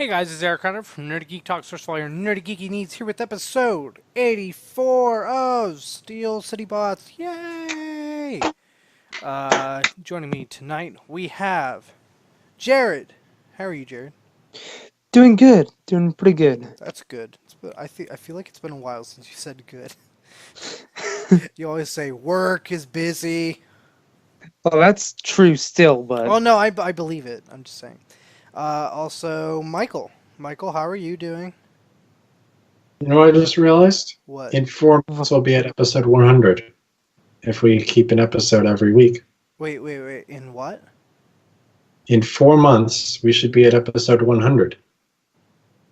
Hey guys, it's Eric Hunter from Nerdy Geek Talk, source for all your nerdy geeky needs, here with episode 84 of Steel City Bots. Yay! Joining me tonight, we have Jared. How are you, Jared? Doing good. Doing pretty good. That's good. I feel like it's been a while since you said good. You always say work is busy. Well, that's true still, but Oh no, I believe it. I'm just saying. Also, Michael. Michael, how are you doing? You know what I just realized? What? In 4 months, we'll be at episode 100 if we keep an episode every week. Wait. In what? In 4 months, we should be at episode 100.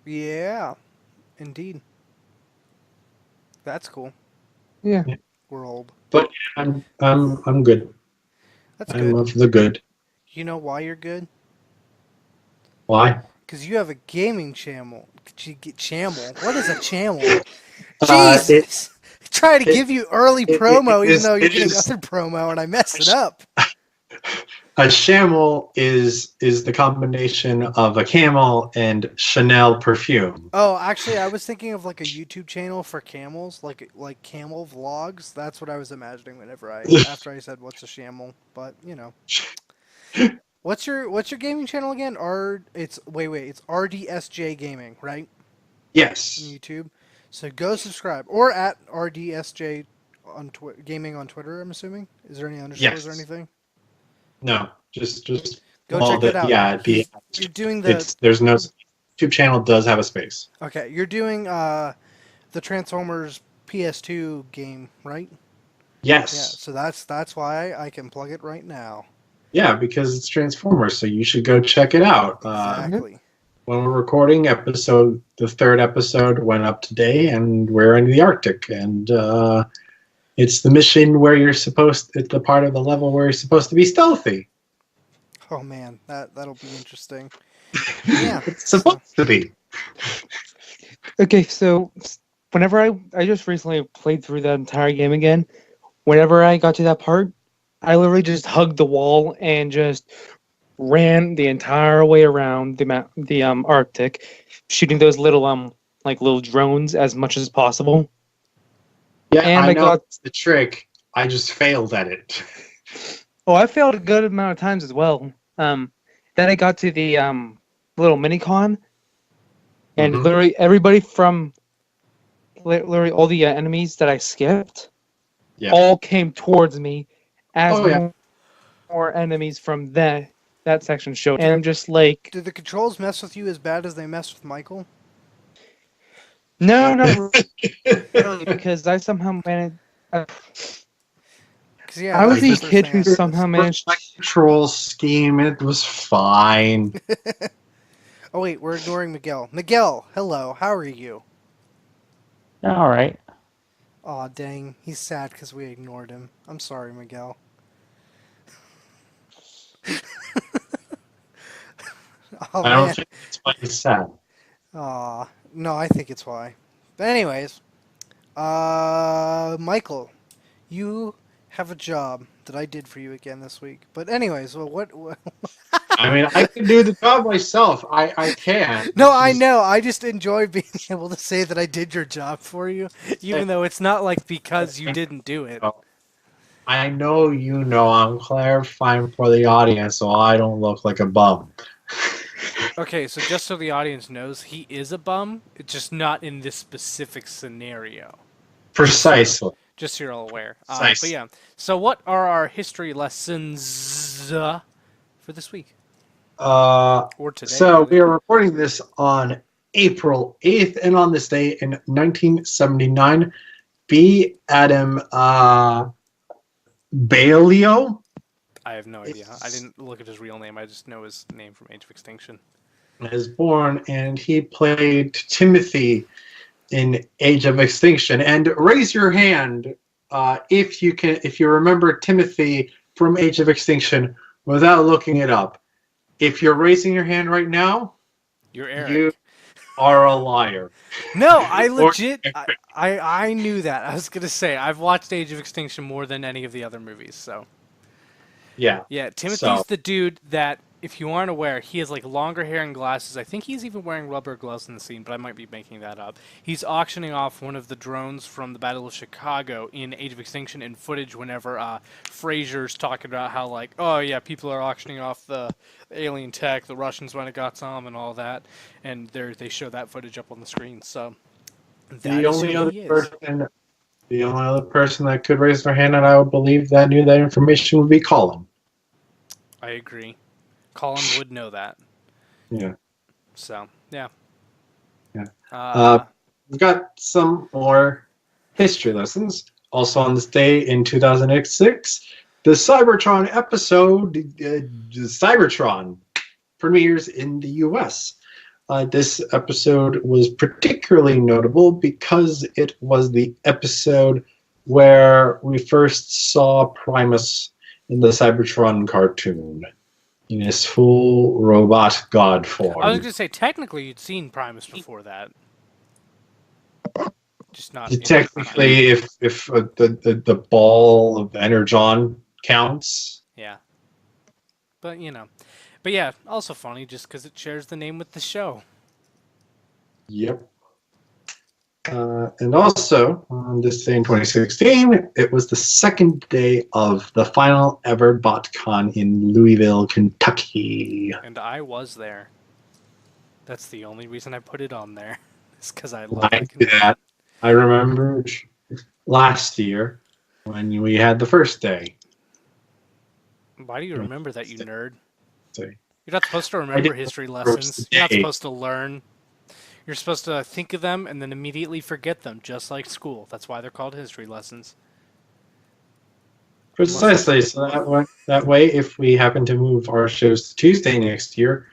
Yeah, indeed. That's cool. yeah. We're old. But I'm good. That's I'm good. of the good. You know why you're good? Why? Because you have a gaming channel. Channel? What is a channel? It, Jesus! Try to it, give you early it, promo, it even is though you're it getting is other promo, and I messed it up. a shamel is the combination of a camel and Chanel perfume. Oh, actually, I was thinking of like a YouTube channel for camels, like camel vlogs. That's what I was imagining whenever after I said what's a shamel. But you know. What's your gaming channel again? It's RDSJ Gaming, right? On Yes. YouTube. So go subscribe or at RDSJ on gaming on Twitter. I'm assuming. Is there any underscores or Yes. anything? No. Just Go well, check it out. yeah. It'd be. You're doing the There's no YouTube channel does have a space. okay. You're doing the Transformers PS2 game, right? Yeah. Yes. So that's why I can plug it right now. Yeah, because it's Transformers, so you should go check it out. Exactly. When we're recording, the third episode went up today, and we're in the Arctic, and it's the mission where it's the part of the level where you're supposed to be stealthy. Oh man, that'll be interesting. Yeah. It's supposed to be. Okay, so whenever I just recently played through that entire game again, whenever I got to that part, I literally just hugged the wall and just ran the entire way around the Arctic, shooting those little little drones as much as possible. Yeah, And I I know got it's the trick. I just failed at it. oh, I failed a good amount of times as well. Then I got to the little mini con, and Mhm. literally everybody from literally all the enemies that I skipped Yeah. all came towards me as Oh, yeah. more enemies from that section showed. And I'm just like, Did the controls mess with you as bad as they messed with Michael? no, not really, because I somehow managed. I 'Cause, yeah, was that's the the first kid thing I who noticed. somehow managed. My control scheme, it was fine. Oh wait, we're ignoring Miguel. Miguel, hello. How are you? All right. Aw, dang. He's sad because we ignored him. I'm sorry, Miguel. Oh I don't man. think it's why he's sad. Aw, no, I think it's why. But anyways, Michael, you have a job that I did for you again this week. But anyways, well, what I mean, I can do the job myself. I can. No, I know. I just enjoy being able to say that I did your job for you, even though it's not like because you didn't do it. I know you know I'm clarifying for the audience so I don't look like a bum. Okay, so just so the audience knows, he is a bum. It's just not in this specific scenario. Precisely. Just so you're all aware. Nice. But yeah, so what are our history lessons for this week? Or today? So really? we are recording this on April 8th, and on this day in 1979, B. Adam Bailio I have no idea. I didn't look at his real name. I just know his name from Age of Extinction. is born, and he played Timothy in Age of Extinction. And raise your hand if you remember Timothy from Age of Extinction without looking it up. If you're raising your hand right now, You're Eric. you are a liar. No, I legit, I knew that. I was gonna say I've watched Age of Extinction more than any of the other movies. So Yeah. yeah, Timothy's So- the dude that if you aren't aware, he has like longer hair and glasses. I think he's even wearing rubber gloves in the scene, but I might be making that up. He's auctioning off one of the drones from the Battle of Chicago in Age of Extinction in footage whenever Fraser's talking about how like, oh yeah, people are auctioning off the alien tech, the Russians might have got some and all that, and they show that footage up on the screen. So that The is only who other he is. person, the only other person that could raise their hand and I would believe that knew that information would be Colin. I agree. Colin would know that. Yeah. So yeah. Yeah. We've got some more history lessons. Also on this day in 2006, the Cybertron episode, Cybertron, premieres in the US. This episode was particularly notable because it was the episode where we first saw Primus in the Cybertron cartoon in his full robot god form. I was going to say, technically, you'd seen Primus before that. Just not. Technically, if the ball of Energon counts. Yeah. But, you know. But yeah, also funny just because it shares the name with the show. Yep. And also, on this day in 2016, it was the second day of the final ever BotCon in Louisville, Kentucky. And I was there. That's the only reason I put it on there. It's because I love that. I remember last year when we had the first day. Why do you remember that, you nerd? So, You're not supposed to remember history lessons. You're not supposed to learn. You're supposed to think of them and then immediately forget them, just like school. That's why they're called history lessons. Precisely. So that way, if we happen to move our shows to Tuesday next year,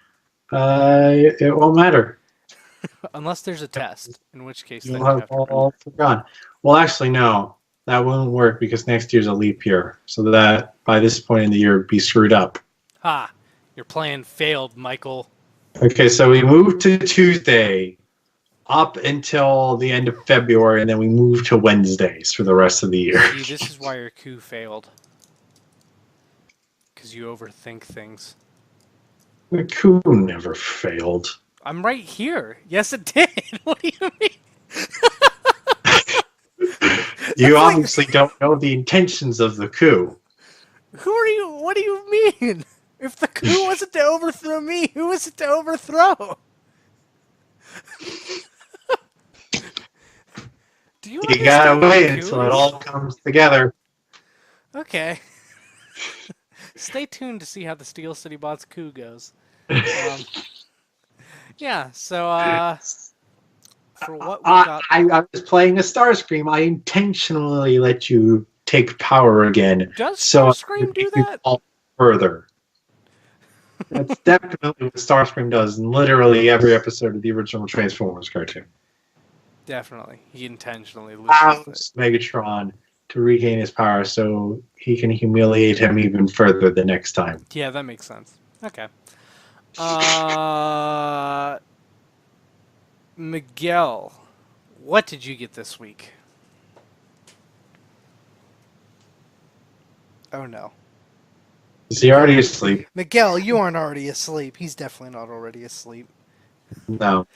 it won't matter. Unless there's a test, in which case You'll then you have to all forgotten. Well, actually, no. That won't work because next year's a leap year. So that by this point in the year, it'd be screwed up. Ha! Your plan failed, Michael. Okay, so we moved to Tuesday up until the end of February, and then we moved to Wednesdays for the rest of the year. See, this is why your coup failed. Because you overthink things. The coup never failed. I'm right here. Yes, it did. What do you mean? You obviously don't know the intentions of the coup. Who are you? What do you mean? If the coup wasn't to overthrow me, who was it to overthrow? Do you gotta wait coup until is? it all comes together. Okay. Stay tuned to see how the Steel City Bots coup goes. Yeah, so for what we got, I was playing a Starscream. I intentionally let you take power again. Does so Starscream do that? Further. That's definitely what Starscream does in literally every episode of the original Transformers cartoon. Definitely, he intentionally Allows loses it. Megatron to regain his power so he can humiliate him even further the next time. Yeah, that makes sense. Okay. Miguel, what did you get this week? Oh no. Is he already asleep? Miguel, you aren't already asleep. He's definitely not already asleep. No.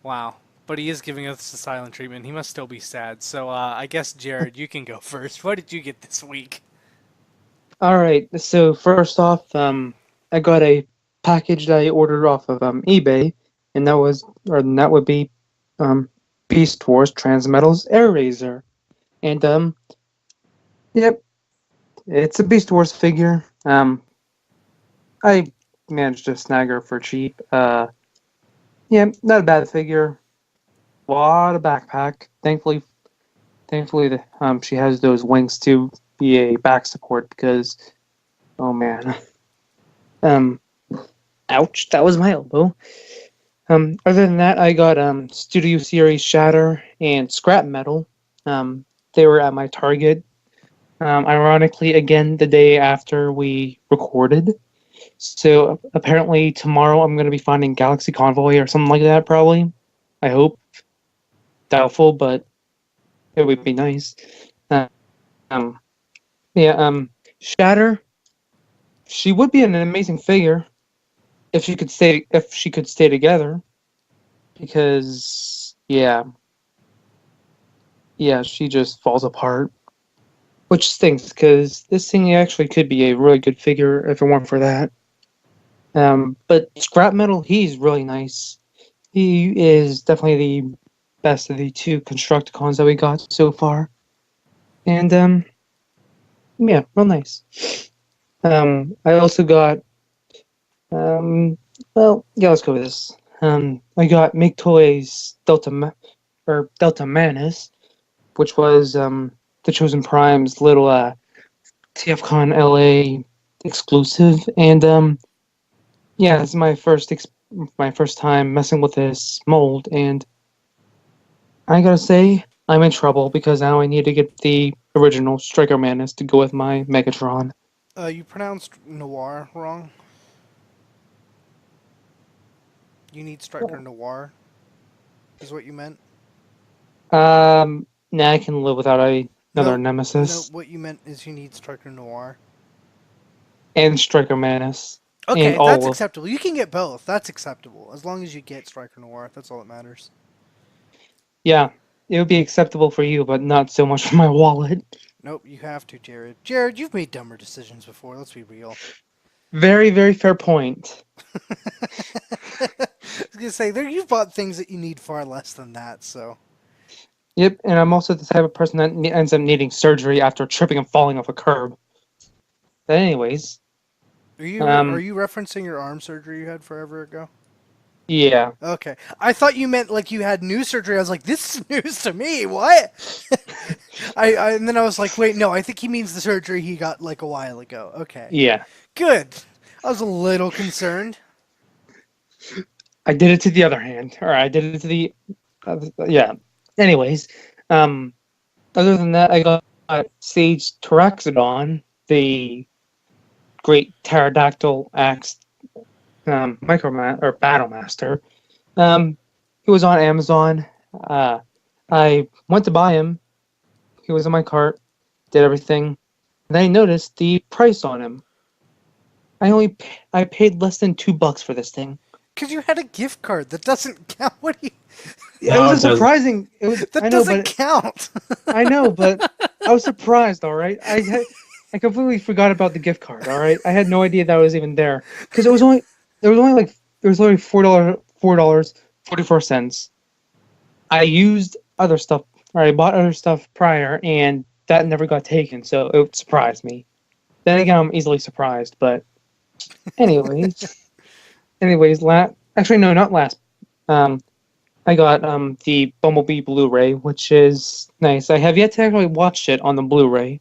Wow. But he is giving us the silent treatment. He must still be sad. So I guess, Jared, you can go first. What did you get this week? All right. So first off, I got a package that I ordered off of eBay, and that would be Beast Wars Transmetal's Air Razor, and yep, it's a Beast Wars figure. I managed to snag her for cheap. Yeah, not a bad figure. A lot of backpack. Thankfully, she has those wings to be a back support because, oh man, ouch, that was my elbow. Other than that, I got Studio Series Shatter and Scrap Metal. They were at my Target. Ironically, again, the day after we recorded. So apparently tomorrow I'm going to be finding Galaxy Convoy or something like that, probably. I hope. Doubtful, but it would be nice. Shatter. she would be an amazing figure if she could stay together. Because yeah, she just falls apart, which stinks. Because this thing actually could be a really good figure if it weren't for that. But scrap metal, he's really nice. He is definitely the best of the two Constructicons that we got so far, and yeah, real nice. I also got well, yeah, let's go with this. I got Make Toys Delta Manus, which was the Chosen Prime's little TFCon LA exclusive, and yeah, it's my first time messing with this mold, and I gotta say I'm in trouble because now I need to get the original Striker Manus to go with my Megatron. You pronounced Noir wrong. You need Striker Noir, is what you meant. Now I can live without another No, no. Nemesis What you meant is you need Striker Noir. and Striker Manus and Okay, that's all of. acceptable. You can get both. That's acceptable as long as you get Striker Noir. That's all that matters. Yeah, it would be acceptable for you, but not so much for my wallet. Nope, you have to, Jared. Jared, you've made dumber decisions before. Let's be real. Very, very fair point. I was gonna say there you've bought things that you need far less than that. So Yep, and I'm also the type of person that ends up needing surgery after tripping and falling off a curb. But anyways, are you referencing your arm surgery you had forever ago? yeah. Okay, I thought you meant like you had new surgery. I was like, this is news to me. What? And then I was like, wait, no, I think he means the surgery he got like a while ago. Okay, Yeah. good. I was a little concerned. I did it to the other hand. Or I did it to the... yeah. Anyways, other than that, I got Sage Taraxodon, the great pterodactyl axe Battle Master. He was on Amazon. I went to buy him. He was in my cart, did everything. And then I noticed the price on him. I paid less than $2 for this thing. Because you had a gift card. That doesn't count. What do you... It was a surprising. It was. That I know, doesn't but count. I know, but I was surprised. All right, I completely forgot about the gift card. All right, I had no idea that was even there because it was only $4 44 cents. I used other stuff, or I bought other stuff prior, and that never got taken, so it surprised me. Then again, I'm easily surprised, but anyways, actually no, not last. I got the Bumblebee Blu-ray, which is nice. I have yet to actually watch it on the Blu-ray,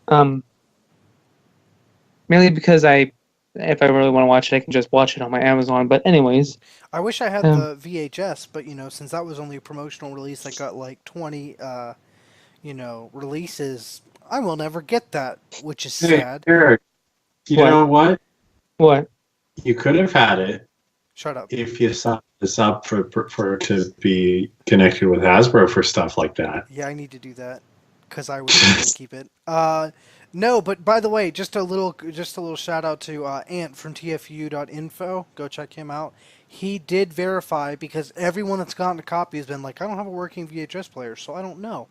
mainly because if I really want to watch it, I can just watch it on my Amazon. But anyways, I wish I had the VHS, but since that was only a promotional release, I got like 20, releases. I will never get that, which is sad. Eric, you What? know what? What? You could have had it Shut up. if you signed this up for to be connected with Hasbro for stuff like that. Yeah, I need to do that because I would totally keep it. No, but by the way, just a little shout out to Ant from TFU.info. Go check him out. He did verify because everyone that's gotten a copy has been like, I don't have a working VHS player, so I don't know.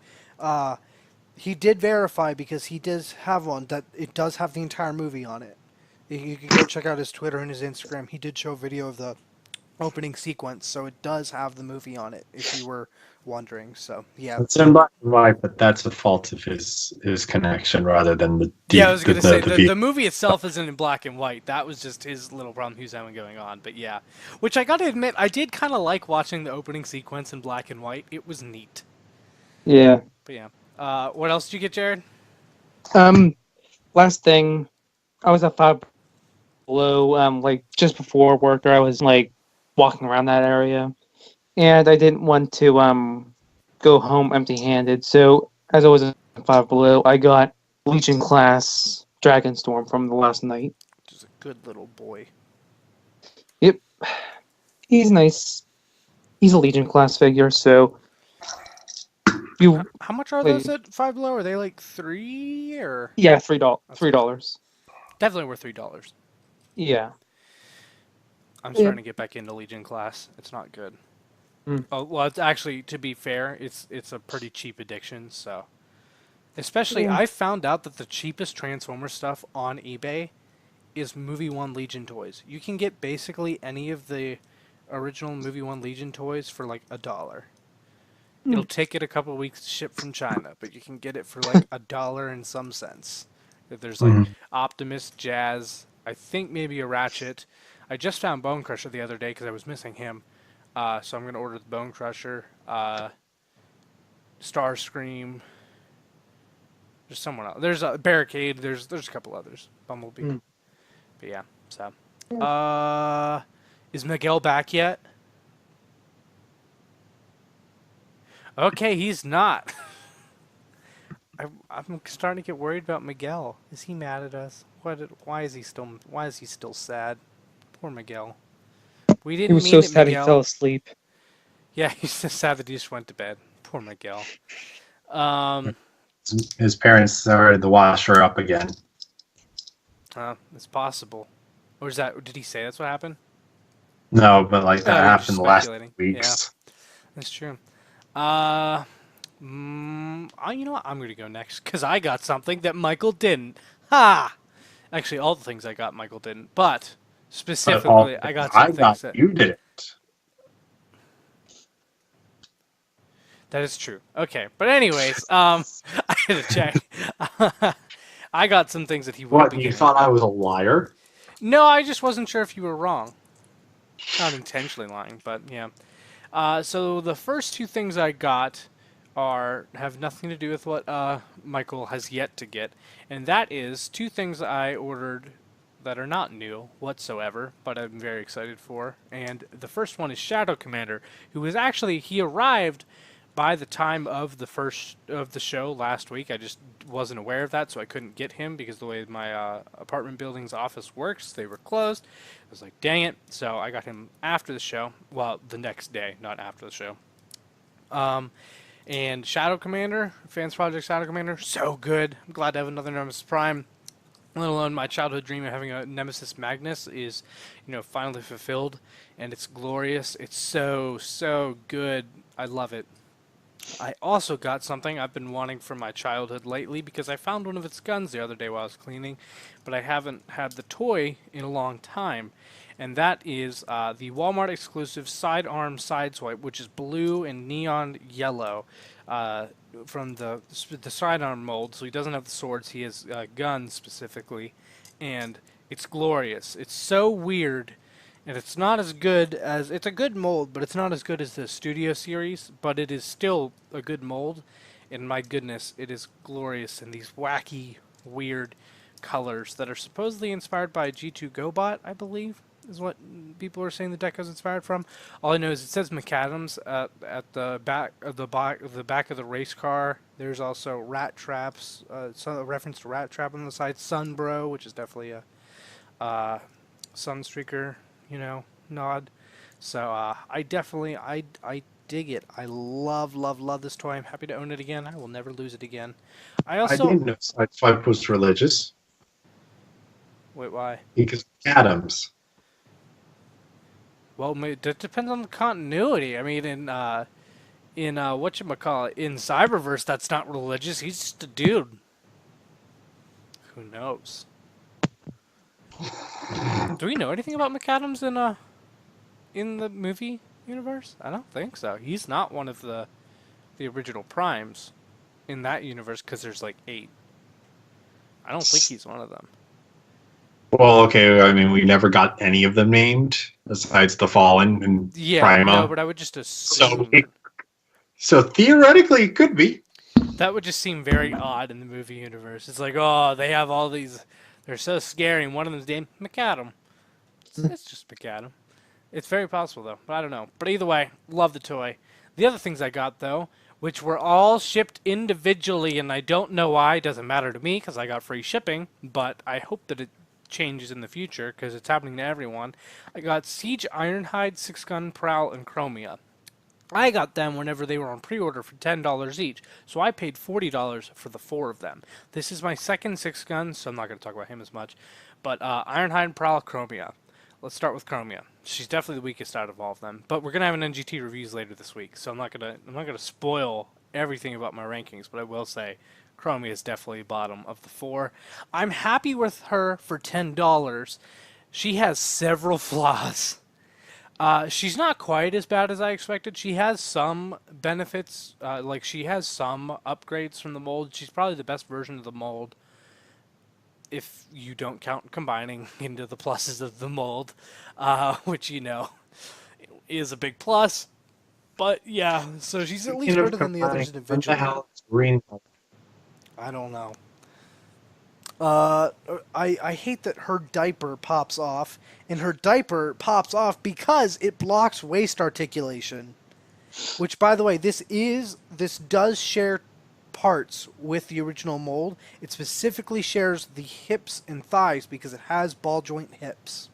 He did verify because he does have one that it does have the entire movie on it. You can go check out his Twitter and his Instagram. He did show a video of the opening sequence, so it does have the movie on it, if you were wondering. So, yeah. It's in black and white, but that's a fault of his connection rather than the. Yeah, I was going to say, the movie itself isn't in black and white. That was just his little problem he was having going on. But yeah, which I got to admit, I did kind of like watching the opening sequence in black and white. It was neat. Yeah. But yeah. What else did you get, Jared? Last thing, I was at Five Below, like just before work, or I was like walking around that area, and I didn't want to go home empty-handed. So as I was at Five Below, I got Legion class Dragonstorm from the last night. Just a good little boy. Yep, he's nice. He's a Legion class figure, so How much are those at Five Below? Are they like $3 or? Yeah, $3. $3. Definitely worth $3. Yeah. I'm Yeah. starting to get back into Legion class. It's not good. Hmm. Oh well, it's actually, to be fair, it's a pretty cheap addiction. So, especially Yeah. I found out that the cheapest Transformer stuff on eBay is Movie One Legion toys. You can get basically any of the original Movie One Legion toys for like $1. Hmm. It'll take it a couple weeks to ship from China, but you can get it for like $1 and some cents. If there's like Mhm. Optimus, Jazz, I think maybe a Ratchet. I just found Bone Crusher the other day because I was missing him, so I'm gonna order the Bone Crusher, Starscream. There's someone else. There's a Barricade. There's a couple others. Bumblebee. Hmm. But yeah. So, is Miguel back yet? Okay, he's not. I'm starting to get worried about Miguel. Is he mad at us? Why is he still sad? Poor Miguel. We He didn't was so mean it, sad he fell Miguel. asleep. Yeah, he's just sad that he just went to bed. Poor Miguel. Um, His parents started to wash her up again. it's possible. Or is that? Did he say that's what happened? No, but like that Oh, you're just happened the last speculating. weeks. That's true. You know what? I'm gonna go next because I got something that Michael didn't. Ha! Actually, all the things I got, Michael didn't. But But all specifically, I got I some got things that you did it. that is true. Okay, but anyways, I had to check. I got some things that he won't What, be you getting. thought I was a liar? No, I just wasn't sure if you were wrong. Not intentionally lying, but yeah. So the first two things I got have nothing to do with what Michael has yet to get, and that is two things I ordered that are not new whatsoever, but I'm very excited for. And the first one is Shadow Commander, who was actually he arrived by the time of the first of the show last week. I just wasn't aware of that, so I couldn't get him because the way my apartment building's office works, they were closed. I was like, dang it. So I got him after the show. Well, the next day, not after the show. And Shadow Commander, Fans Project Shadow Commander, so good. I'm glad to have another Nemesis Prime. Let alone my childhood dream of having a Nemesis Magnus is, finally fulfilled. And it's glorious. It's so, so good. I love it. I also got something I've been wanting from my childhood lately because I found one of its guns the other day while I was cleaning, but I haven't had the toy in a long time, and that is the Walmart exclusive sidearm sideswipe, which is blue and neon yellow from the sidearm mold. So he doesn't have the swords; he has guns specifically, and it's glorious. It's so weird. And it's not as good as... It's a good mold, but it's not as good as the Studio Series. But it is still a good mold. And my goodness, it is glorious in these wacky, weird colors that are supposedly inspired by G2 GoBot, I believe, is what people are saying the deck is inspired from. All I know is it says McAdams at the back of the race car. There's also rat traps, a reference to rat trap on the side. Sunbro, which is definitely a Sunstreaker nod. So I definitely I dig it. I love this toy. I'm happy to own it again. I will never lose it again. I I also didn't know Sideswipe was religious. wait, why? Because Adams. Well, that depends on the continuity. I mean, in whatchamacallit, in Cyberverse, that's not religious. He's just a dude. Who knows? Do we know anything about McAdams in the movie universe? I don't think so. He's not one of the original primes in that universe because there's like 8. I don't think he's one of them. Well, okay, I mean, we never got any of them named, besides the Fallen and Yeah, Prima. no, but I would just assume... So theoretically, it could be. That would just seem very odd in the movie universe. It's like, oh, they have all these... They're so scary, and one of them's named McAdam. It's just McAdam. It's very possible, though, but I don't know. But either way, love the toy. The other things I got, though, which were all shipped individually, and I don't know why. It doesn't matter to me, because I got free shipping, but I hope that it changes in the future, because it's happening to everyone. I got Siege Ironhide, 6-Gun, Prowl, and Chromia. I got them whenever they were on pre-order for $10 each, so I paid $40 for the 4 of them. This is my second 6-gun, so I'm not going to talk about him as much. But Ironhide, Prowl, Chromia. Let's start with Chromia. She's definitely the weakest out of all of them. But we're gonna have an NGT reviews later this week, so I'm not gonna spoil everything about my rankings. But I will say, Chromia is definitely bottom of the 4. I'm happy with her for $10. She has several flaws. She's not quite as bad as I expected. She has some benefits, like she has some upgrades from the mold. She's probably the best version of the mold, if you don't count combining into the pluses of the mold, which is a big plus. But yeah, so she's at least better than the others What individually. the hell is green? I don't know. I hate that her diaper pops off, and her diaper pops off because it blocks waist articulation. Which, by the way, this does share parts with the original mold. It specifically shares the hips and thighs because it has ball joint hips,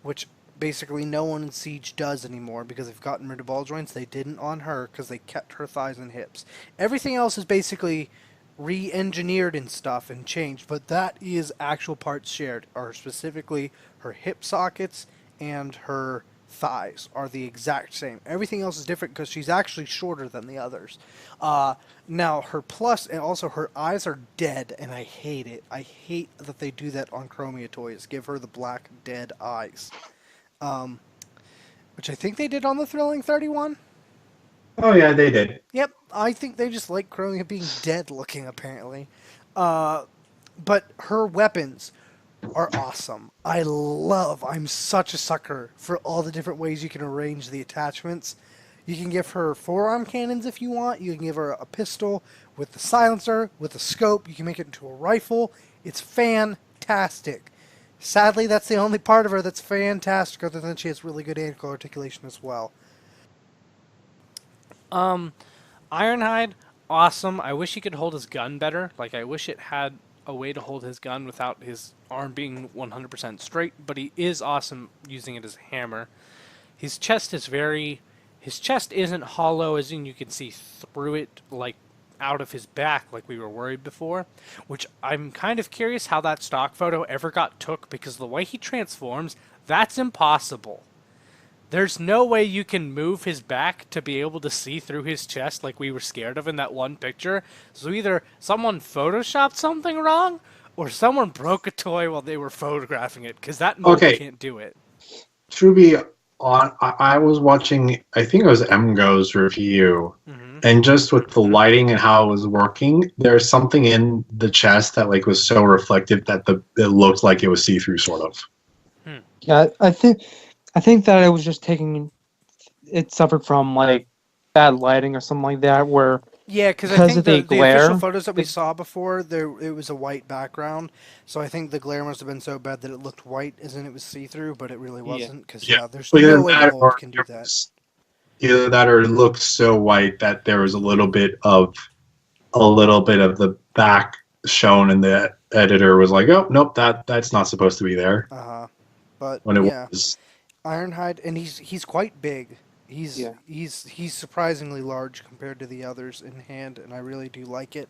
which basically no one in Siege does anymore because they've gotten rid of ball joints. They didn't on her because they kept her thighs and hips. Everything else is basically re-engineered and stuff and changed, but that is actual parts shared, are specifically her hip sockets and her thighs are the exact same. Everything else is different because she's actually shorter than the others. Now her plus, and also her eyes are dead, and I hate it. I hate that they do that on Chromia toys. Give her the black dead eyes, which I think they did on the Thrilling 31. Oh yeah, they did. Yep, I think they just like Chromia being dead looking, apparently. But her weapons are awesome. I'm such a sucker for all the different ways you can arrange the attachments. You can give her forearm cannons if you want. You can give her a pistol with the silencer, with a scope. You can make it into a rifle. It's fantastic. Sadly, that's the only part of her that's fantastic, other than she has really good ankle articulation as well. Ironhide, awesome. I wish he could hold his gun better. Like, I wish it had a way to hold his gun without his arm being 100% straight, but he is awesome using it as a hammer. His chest isn't hollow, as in you can see through it, like, out of his back, like we were worried before, which I'm kind of curious how that stock photo ever got took, because the way he transforms, that's impossible. There's no way you can move his back to be able to see through his chest like we were scared of in that one picture. So either someone photoshopped something wrong, or someone broke a toy while they were photographing it, because that mold can't do it. To be on, I was watching, I think it was MGo's review, and just with the lighting and how it was working, there's something in the chest that like was so reflective that it looked like it was see-through, sort of. Yeah, I think that it was just it suffered from like bad lighting or something like that, where Yeah, because I think of the the glare, official photos that we saw before, it was a white background, so I think the glare must have been so bad that it looked white, as in it was see-through, but it really wasn't, because there's no way the mold can do that. Either that or it looked so white that there was a little bit of the back shown, and the editor was like, "Oh, nope, that's not supposed to be there." But when it yeah, was. Ironhide, and he's quite big. He's surprisingly large compared to the others in hand, and I really do like it.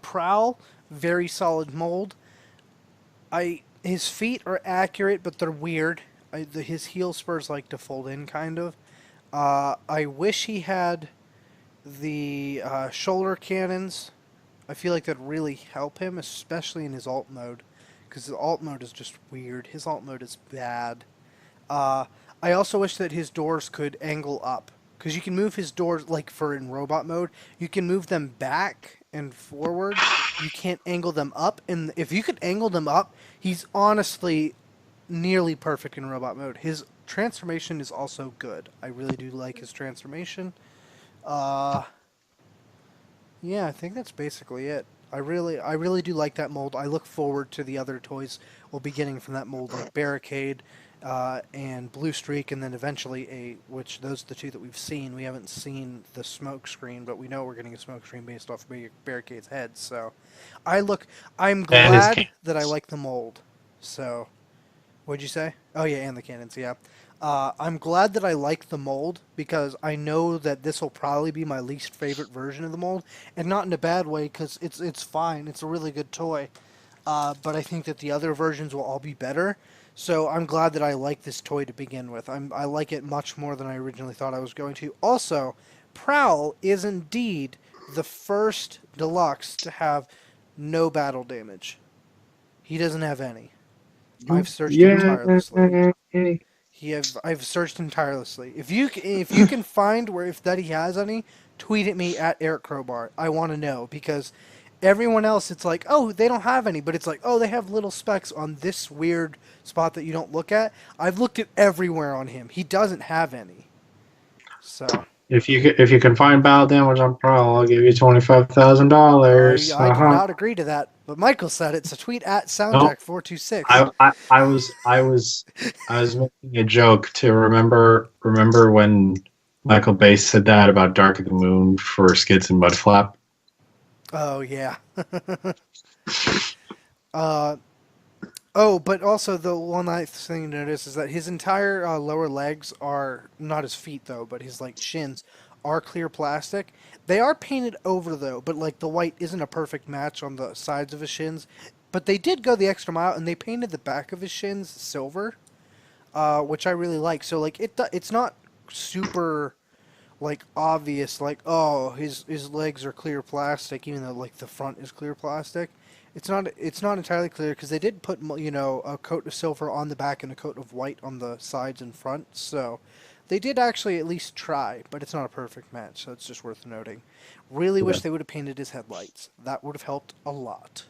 Prowl, very solid mold. His feet are accurate, but they're weird. His heel spurs like to fold in, kind of. I wish he had the shoulder cannons. I feel like that'd really help him, especially in his alt mode, because his alt mode is just weird. His alt mode is bad. I also wish that his doors could angle up, because you can move his doors, like for in robot mode, you can move them back and forward. You can't angle them up, and if you could angle them up, he's honestly nearly perfect in robot mode. His transformation is also good. I really do like his transformation. Yeah, I think that's basically it. I really do like that mold. I look forward to the other toys we'll be getting from that mold, like Barricade, and Blue Streak, and then eventually which those are the two that we've seen. We haven't seen the smoke screen, but we know we're getting a smoke screen based off Barricade's head. So, I'm glad that I like the mold. So, what'd you say? Oh yeah, and the cannons. Yeah, I'm glad that I like the mold, because I know that this will probably be my least favorite version of the mold, and not in a bad way, because it's fine. It's a really good toy. but I think that the other versions will all be better. So I'm glad that I like this toy to begin with. I like it much more than I originally thought I was going to. Also, Prowl is indeed the first deluxe to have no battle damage. He doesn't have any. I've searched him tirelessly. Yeah. I've searched him tirelessly. If you can find where if that he has any, tweet at me at Eric Crowbar. I want to know because everyone else it's like, oh, they don't have any, but it's like, oh, they have little specks on this weird spot that you don't look at. I've looked at everywhere on him. He doesn't have any. So If you can find battle damage on Prowl, I'll give you $25,000. I do not agree to that, but Michael said it. So tweet at Soundjack426. I was making a joke to remember when Michael Bay said that about Dark of the Moon for Skids and Mudflap. Oh yeah. But also the one nice thing to notice is that his entire lower legs are not his feet though, but his like shins are clear plastic. They are painted over though, but like the white isn't a perfect match on the sides of his shins. But they did go the extra mile and they painted the back of his shins silver, which I really like. So like it's not super like obvious like oh his legs are clear plastic even though like the front is clear plastic. It's not entirely clear because they did put a coat of silver on the back and a coat of white on the sides and front. So they did actually at least try, but it's not a perfect match. So it's just worth noting. Really wish they would have painted his headlights. That would have helped a lot.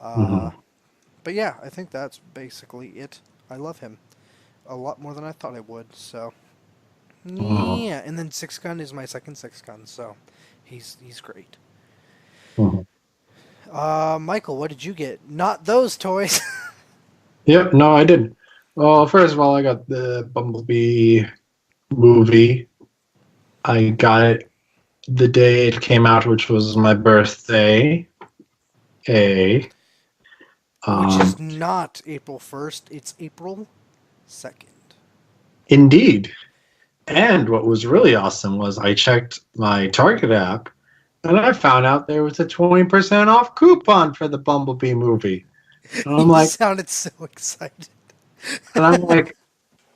But yeah, I think that's basically it. I love him a lot more than I thought I would. So yeah, and then Six Gun is my second Six Gun, so he's great. Michael, what did you get? Not those toys. Yep, no, I didn't. Well, first of all, I got the Bumblebee movie. I got it the day it came out, which was my birthday. Which is not April 1st, it's April 2nd. Indeed. And what was really awesome was I checked my Target app and I found out there was a 20% off coupon for the Bumblebee movie. And I'm like, sounded so excited. And I'm like,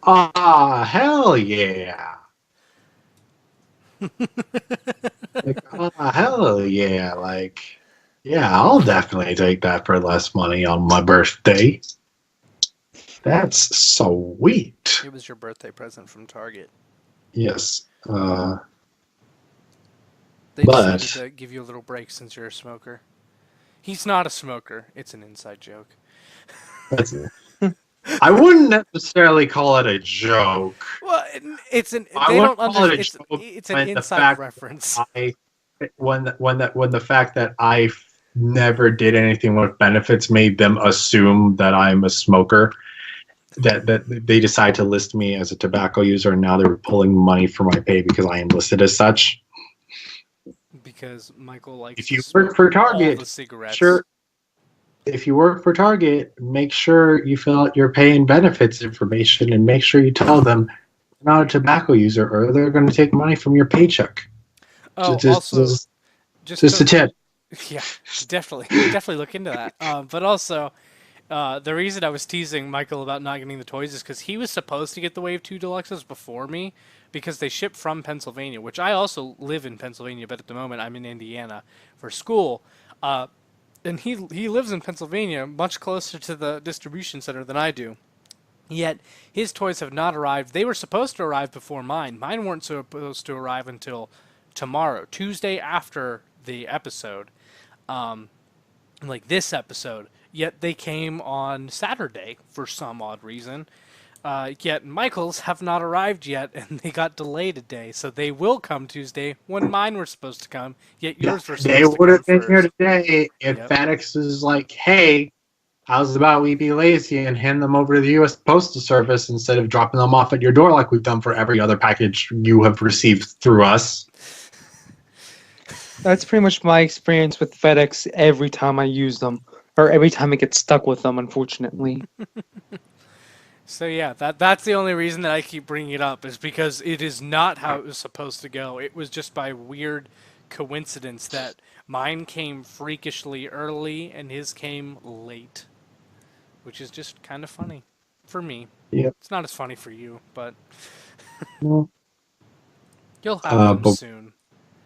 ah, hell yeah. Hell yeah. Like, yeah, I'll definitely take that for less money on my birthday. That's sweet. It was your birthday present from Target. Yes. They decided to give you a little break since you're a smoker. He's not a smoker. It's an inside joke. I wouldn't necessarily call it a joke. Well, it's an. I They don't wouldn't call it a understand. joke It's an when the inside fact reference. when the fact that I never did anything with benefits made them assume that I'm a smoker. That they decide to list me as a tobacco user, and now they're pulling money from my pay because I am listed as such. Because Michael likes. If you work for Target, all the cigarettes. sure. If you work for Target, make sure you fill out your pay and benefits information, and make sure you tell them you're not a tobacco user, or they're going to take money from your paycheck. Oh, just just a tip. Yeah, definitely look into that. But also. The reason I was teasing Michael about not getting the toys is because he was supposed to get the Wave 2 Deluxes before me because they ship from Pennsylvania, which I also live in Pennsylvania, but at the moment I'm in Indiana for school. And he lives in Pennsylvania, much closer to the distribution center than I do. Yet his toys have not arrived. They were supposed to arrive before mine. Mine weren't supposed to arrive until tomorrow, Tuesday after the episode, like this episode. Yet they came on Saturday for some odd reason. Yet Michael's have not arrived yet, and they got delayed a day. So they will come Tuesday when mine were supposed to come. Yet yours were supposed to come. They would have been here today if FedEx is like, "Hey, how's about we be lazy and hand them over to the U.S. Postal Service instead of dropping them off at your door like we've done for every other package you have received through us." That's pretty much my experience with FedEx every time I use them. Or every time I get stuck with them, unfortunately. So yeah, that's the only reason that I keep bringing it up is because it is not how it was supposed to go. It was just by weird coincidence that mine came freakishly early and his came late, which is just kind of funny for me. Yep. It's not as funny for you, but Well, you'll have them but soon.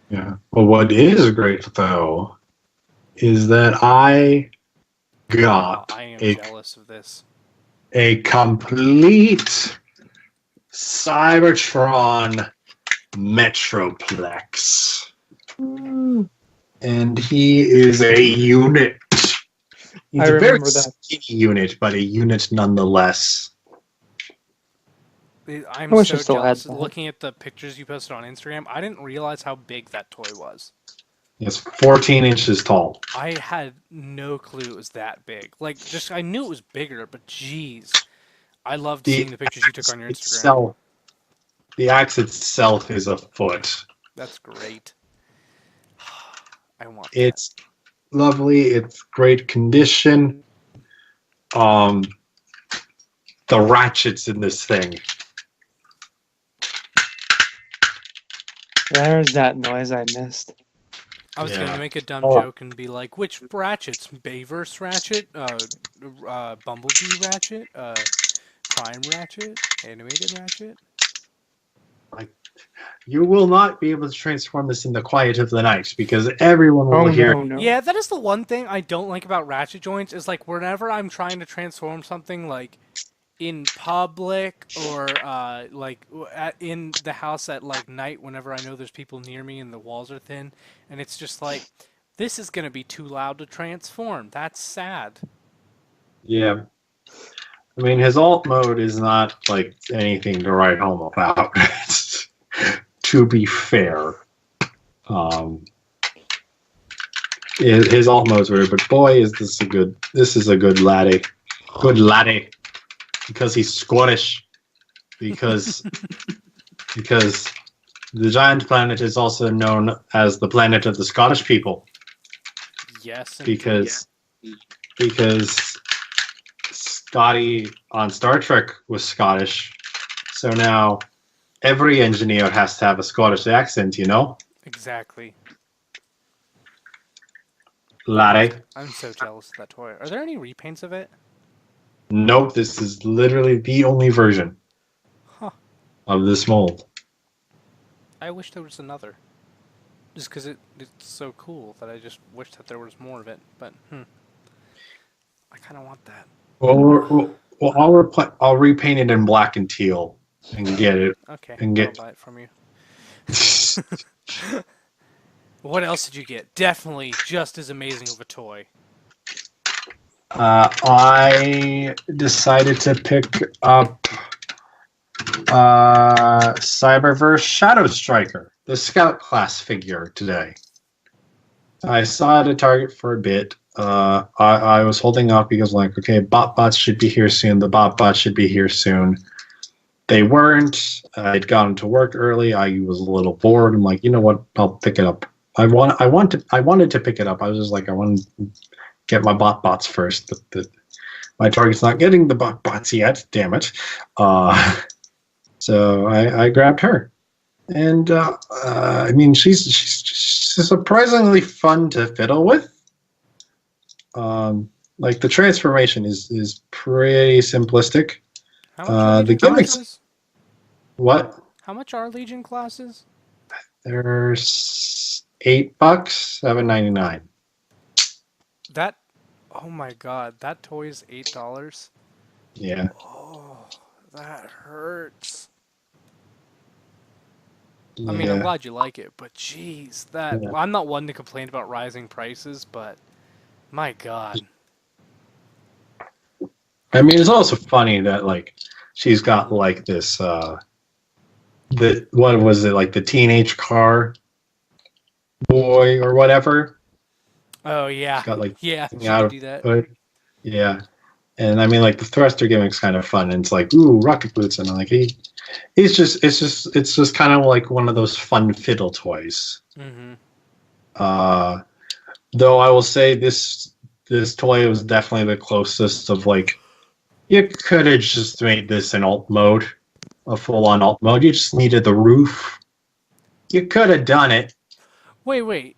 yeah. But what is great though is that I got I am a jealous of this. complete Cybertron Metroplex. And he is a unit. He's I a very remember that. skinny unit, but a unit nonetheless. I'm I wish so I still had jealous. that. Looking at the pictures you posted on Instagram, I didn't realize how big that toy was. It's 14 inches tall. I had no clue it was that big. Like, just I knew it was bigger, but geez, I loved seeing the pictures you took on your Instagram. The axe itself is a foot. That's great. I want that. It's lovely. It's great condition. The ratchets in this thing. There's that noise I missed. I was Yeah. going to make a dumb Oh. joke and be like, which ratchets? Bayverse ratchet? Bumblebee ratchet? Prime ratchet? Animated ratchet? You will not be able to transform this in the quiet of the night because everyone will Oh hear. no, no. Yeah, that is the one thing I don't like about ratchet joints is like whenever I'm trying to transform something like in public or in the house at like night whenever I know there's people near me and the walls are thin and it's just like this is going to be too loud to transform. That's sad. Yeah. I mean, his alt mode is not like anything to write home about. To be fair, his alt mode's weird, but boy, is this a good. This is a good laddie, because he's Scottish. Because the giant planet is also known as the planet of the Scottish people. Yes. Because Scotty on Star Trek was Scottish, so now every engineer has to have a Scottish accent, you know? Exactly. Laddie. I'm so jealous of that toy. Are there any repaints of it? Nope, this is literally the only version of this mold. I wish there was another. Just because it's so cool that I just wish that there was more of it. But, I kind of want that. Well, I'll repaint it in black and teal and get it. Okay, And I'll buy it from you. What else did you get? Definitely just as amazing of a toy. I decided to pick up Cyberverse Shadow Striker, the Scout class figure today. I saw it at Target for a bit. I was holding off because, like, okay, bots should be here soon. The bots should be here soon. They weren't. I'd gotten to work early. I was a little bored. I'm like, you know what? I'll pick it up. I wanted to pick it up. I was just like, I want to get my bots first. My Target's not getting the bots yet. Damn it. So I grabbed her, and I mean, she's surprisingly fun to fiddle with. Like the transformation is pretty simplistic. How much are The Legion gimmicks. classes? What? How much are Legion classes? There's $8, $7.99. That, oh my god, that toy is $8. Yeah. Oh, that hurts. Yeah. I mean, I'm glad you like it, but jeez, that Yeah. I'm not one to complain about rising prices, but my god. I mean, it's also funny that like she's got like this. What was it, like the teenage car boy or whatever? Oh yeah, It's got like yeah, she out could of do that. hood. Yeah. And I mean, like the thruster gimmick's kind of fun. And it's like, ooh, rocket boots, and I'm like, it's just kind of like one of those fun fiddle toys. Mm-hmm. Though I will say this toy was definitely the closest of like, you could have just made this an alt mode, a full-on alt mode. You just needed the roof. You could have done it. Wait.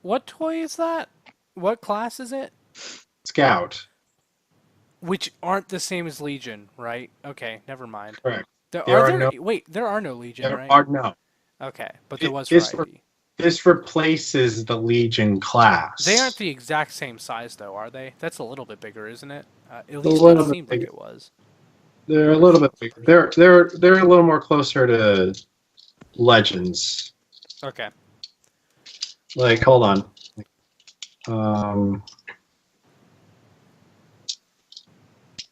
What toy is that? What class is it? Scout. Which aren't the same as Legion, right? Okay, never mind. Correct. There There are are there no. wait, there are no Legion, There right? are no. Okay, but there was This for IV. this replaces the Legion class. They aren't the exact same size though, are they? That's a little bit bigger, isn't it? At A least it little bit seemed like bigger. it was. They're a little bit bigger. They're a little more closer to Legends. Okay. Like, hold on. Um,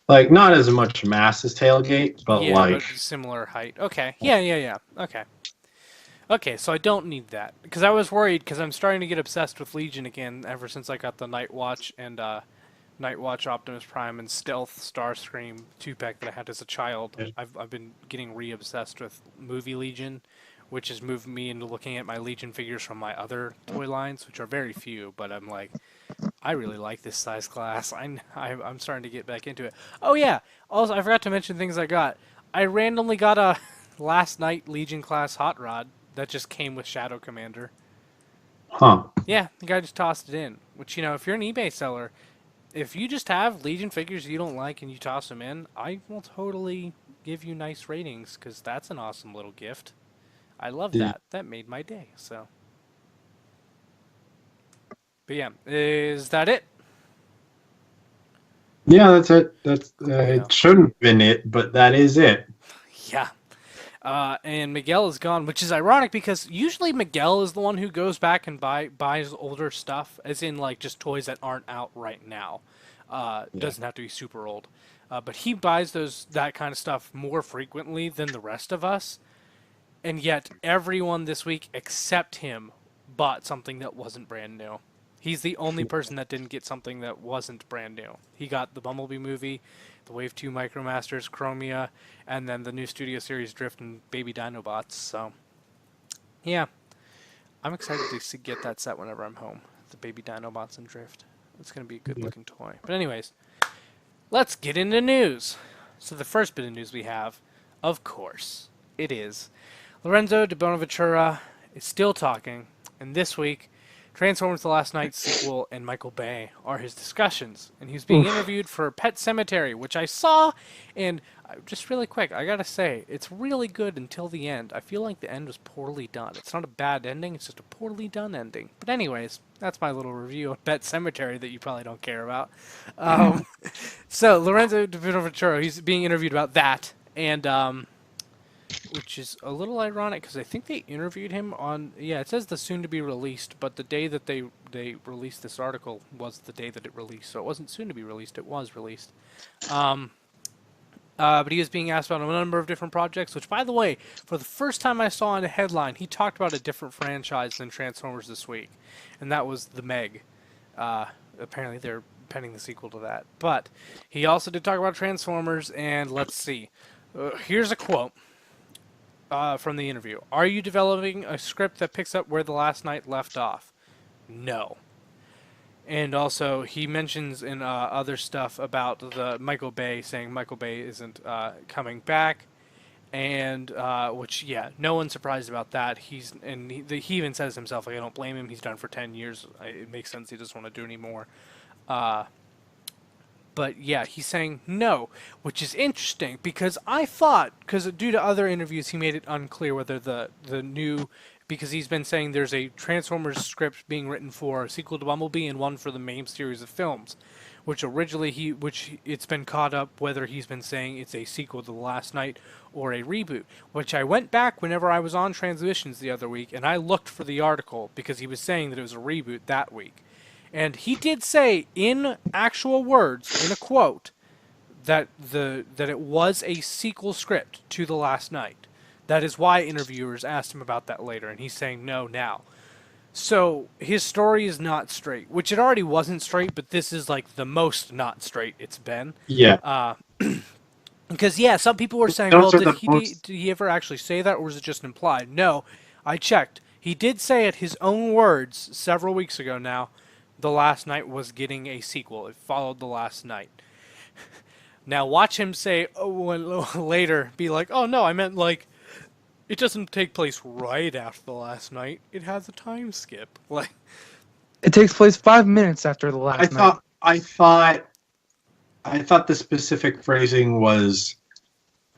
like not as much mass as Tailgate, but Yeah, like but similar height. Okay. Yeah. Okay. Okay, so I don't need that because I was worried because I'm starting to get obsessed with Legion again ever since I got the Night Watch and Night Watch Optimus Prime and Stealth Starscream 2-pack that I had as a child. Yeah. I've been getting re-obsessed with movie Legion, which has moved me into looking at my Legion figures from my other toy lines, which are very few, but I'm like, I really like this size class. I'm starting to get back into it. Oh yeah, also I forgot to mention things I got. I randomly got a last night Legion class hot rod that just came with Shadow Commander. huh. Yeah, the guy just tossed it in. Which, you know, if you're an eBay seller, if you just have Legion figures you don't like and you toss them in, I will totally give you nice ratings because that's an awesome little gift. I love Yeah. that. That made my day. So, but yeah, is that it? Yeah, that's it. That's Yeah. it. Shouldn't have been it, but that is it. Yeah. And Miguel is gone, which is ironic because usually Miguel is the one who goes back and buys older stuff, as in like just toys that aren't out right now. Doesn't have to be super old, but he buys that kind of stuff more frequently than the rest of us. And yet everyone this week except him bought something that wasn't brand new. He's the only person that didn't get something that wasn't brand new. He got the Bumblebee movie, the Wave 2 Micromasters, Chromia, and then the new Studio Series Drift and Baby Dinobots. So, yeah. I'm excited to get that set whenever I'm home. The Baby Dinobots and Drift. It's going to be a good looking toy. But anyways, let's get into news. So the first bit of news we have, of course, it is Lorenzo de Bonaventura is still talking, and this week, Transformers: The Last Night sequel and Michael Bay are his discussions, and he's being interviewed for Pet Sematary, which I saw, and just really quick, I gotta say, it's really good until the end. I feel like the end was poorly done. It's not a bad ending, it's just a poorly done ending. But anyways, that's my little review of Pet Sematary that you probably don't care about. So, Lorenzo de Bonaventura, he's being interviewed about that, and which is a little ironic because I think they interviewed him on, yeah, it says the soon to be released, but the day that they released this article was the day that it released, so it wasn't soon to be released, it was released. But he was being asked about a number of different projects, which, by the way, for the first time I saw in a headline, he talked about a different franchise than Transformers this week, and that was the Meg. Apparently they're penning the sequel to that. But he also did talk about Transformers, and let's see. Here's a quote. From the interview. Are you developing a script that picks up where The Last Night left off? No. And also, he mentions in other stuff about the Michael Bay, saying Michael Bay isn't coming back, and which, yeah, no one's surprised about that. He even says himself, like, I don't blame him. He's done for 10 years. It makes sense. He doesn't want to do anymore. But yeah, he's saying no, which is interesting because I thought, because due to other interviews, he made it unclear whether the new, because he's been saying there's a Transformers script being written for a sequel to Bumblebee and one for the main series of films, which originally it's been caught up whether he's been saying it's a sequel to The Last Night or a reboot, which I went back whenever I was on Transmissions the other week and I looked for the article because he was saying that it was a reboot that week. And he did say, in actual words, in a quote, that it was a sequel script to The Last Night. That is why interviewers asked him about that later, and he's saying no now. So his story is not straight, which it already wasn't straight, but this is like the most not straight it's been. Yeah. Because yeah, some people were saying, Those well, are the most- did he ever actually say that, or was it just implied? No, I checked. He did say it his own words several weeks ago now. The Last Night was getting a sequel. It followed The Last Night. Now watch him say later, be like, oh no, I meant like it doesn't take place right after the last night. It has a time skip. Like, It takes place 5 minutes after the last I night. thought I thought I thought the specific phrasing was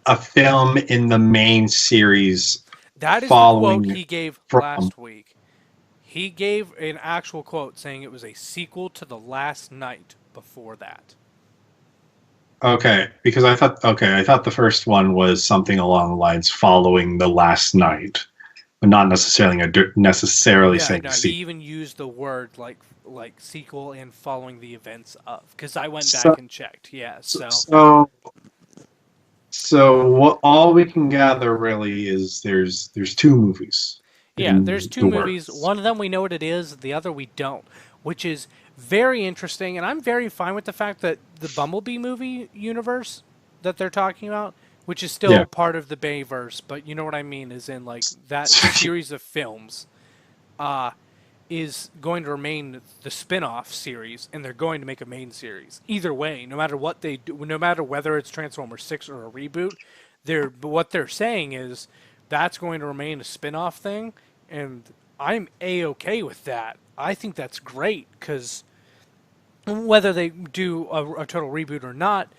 a film in the main series that is the following quote he gave from. last week. He gave an actual quote saying it was a sequel to the last night before that. Okay, because I thought the first one was something along the lines following the last night, but not necessarily Yeah, saying no, he sequel. even used the word like sequel and following the events of. Because I went So- back and checked. Yeah, so So what all we can gather really is there's two movies yeah, in there's two the movies. works. One of them we know what it is. The other we don't, which is very interesting. And I'm very fine with the fact that the Bumblebee movie universe that they're talking about, which is still Yeah. part of the Bayverse, but you know what I mean, is in like that series of films. Is going to remain the spin-off series, and they're going to make a main series. Either way, no matter what they do, no matter whether it's Transformers 6 or a reboot, what they're saying is that's going to remain a spin-off thing, and I'm A-okay with that. I think that's great, because whether they do a total reboot or not,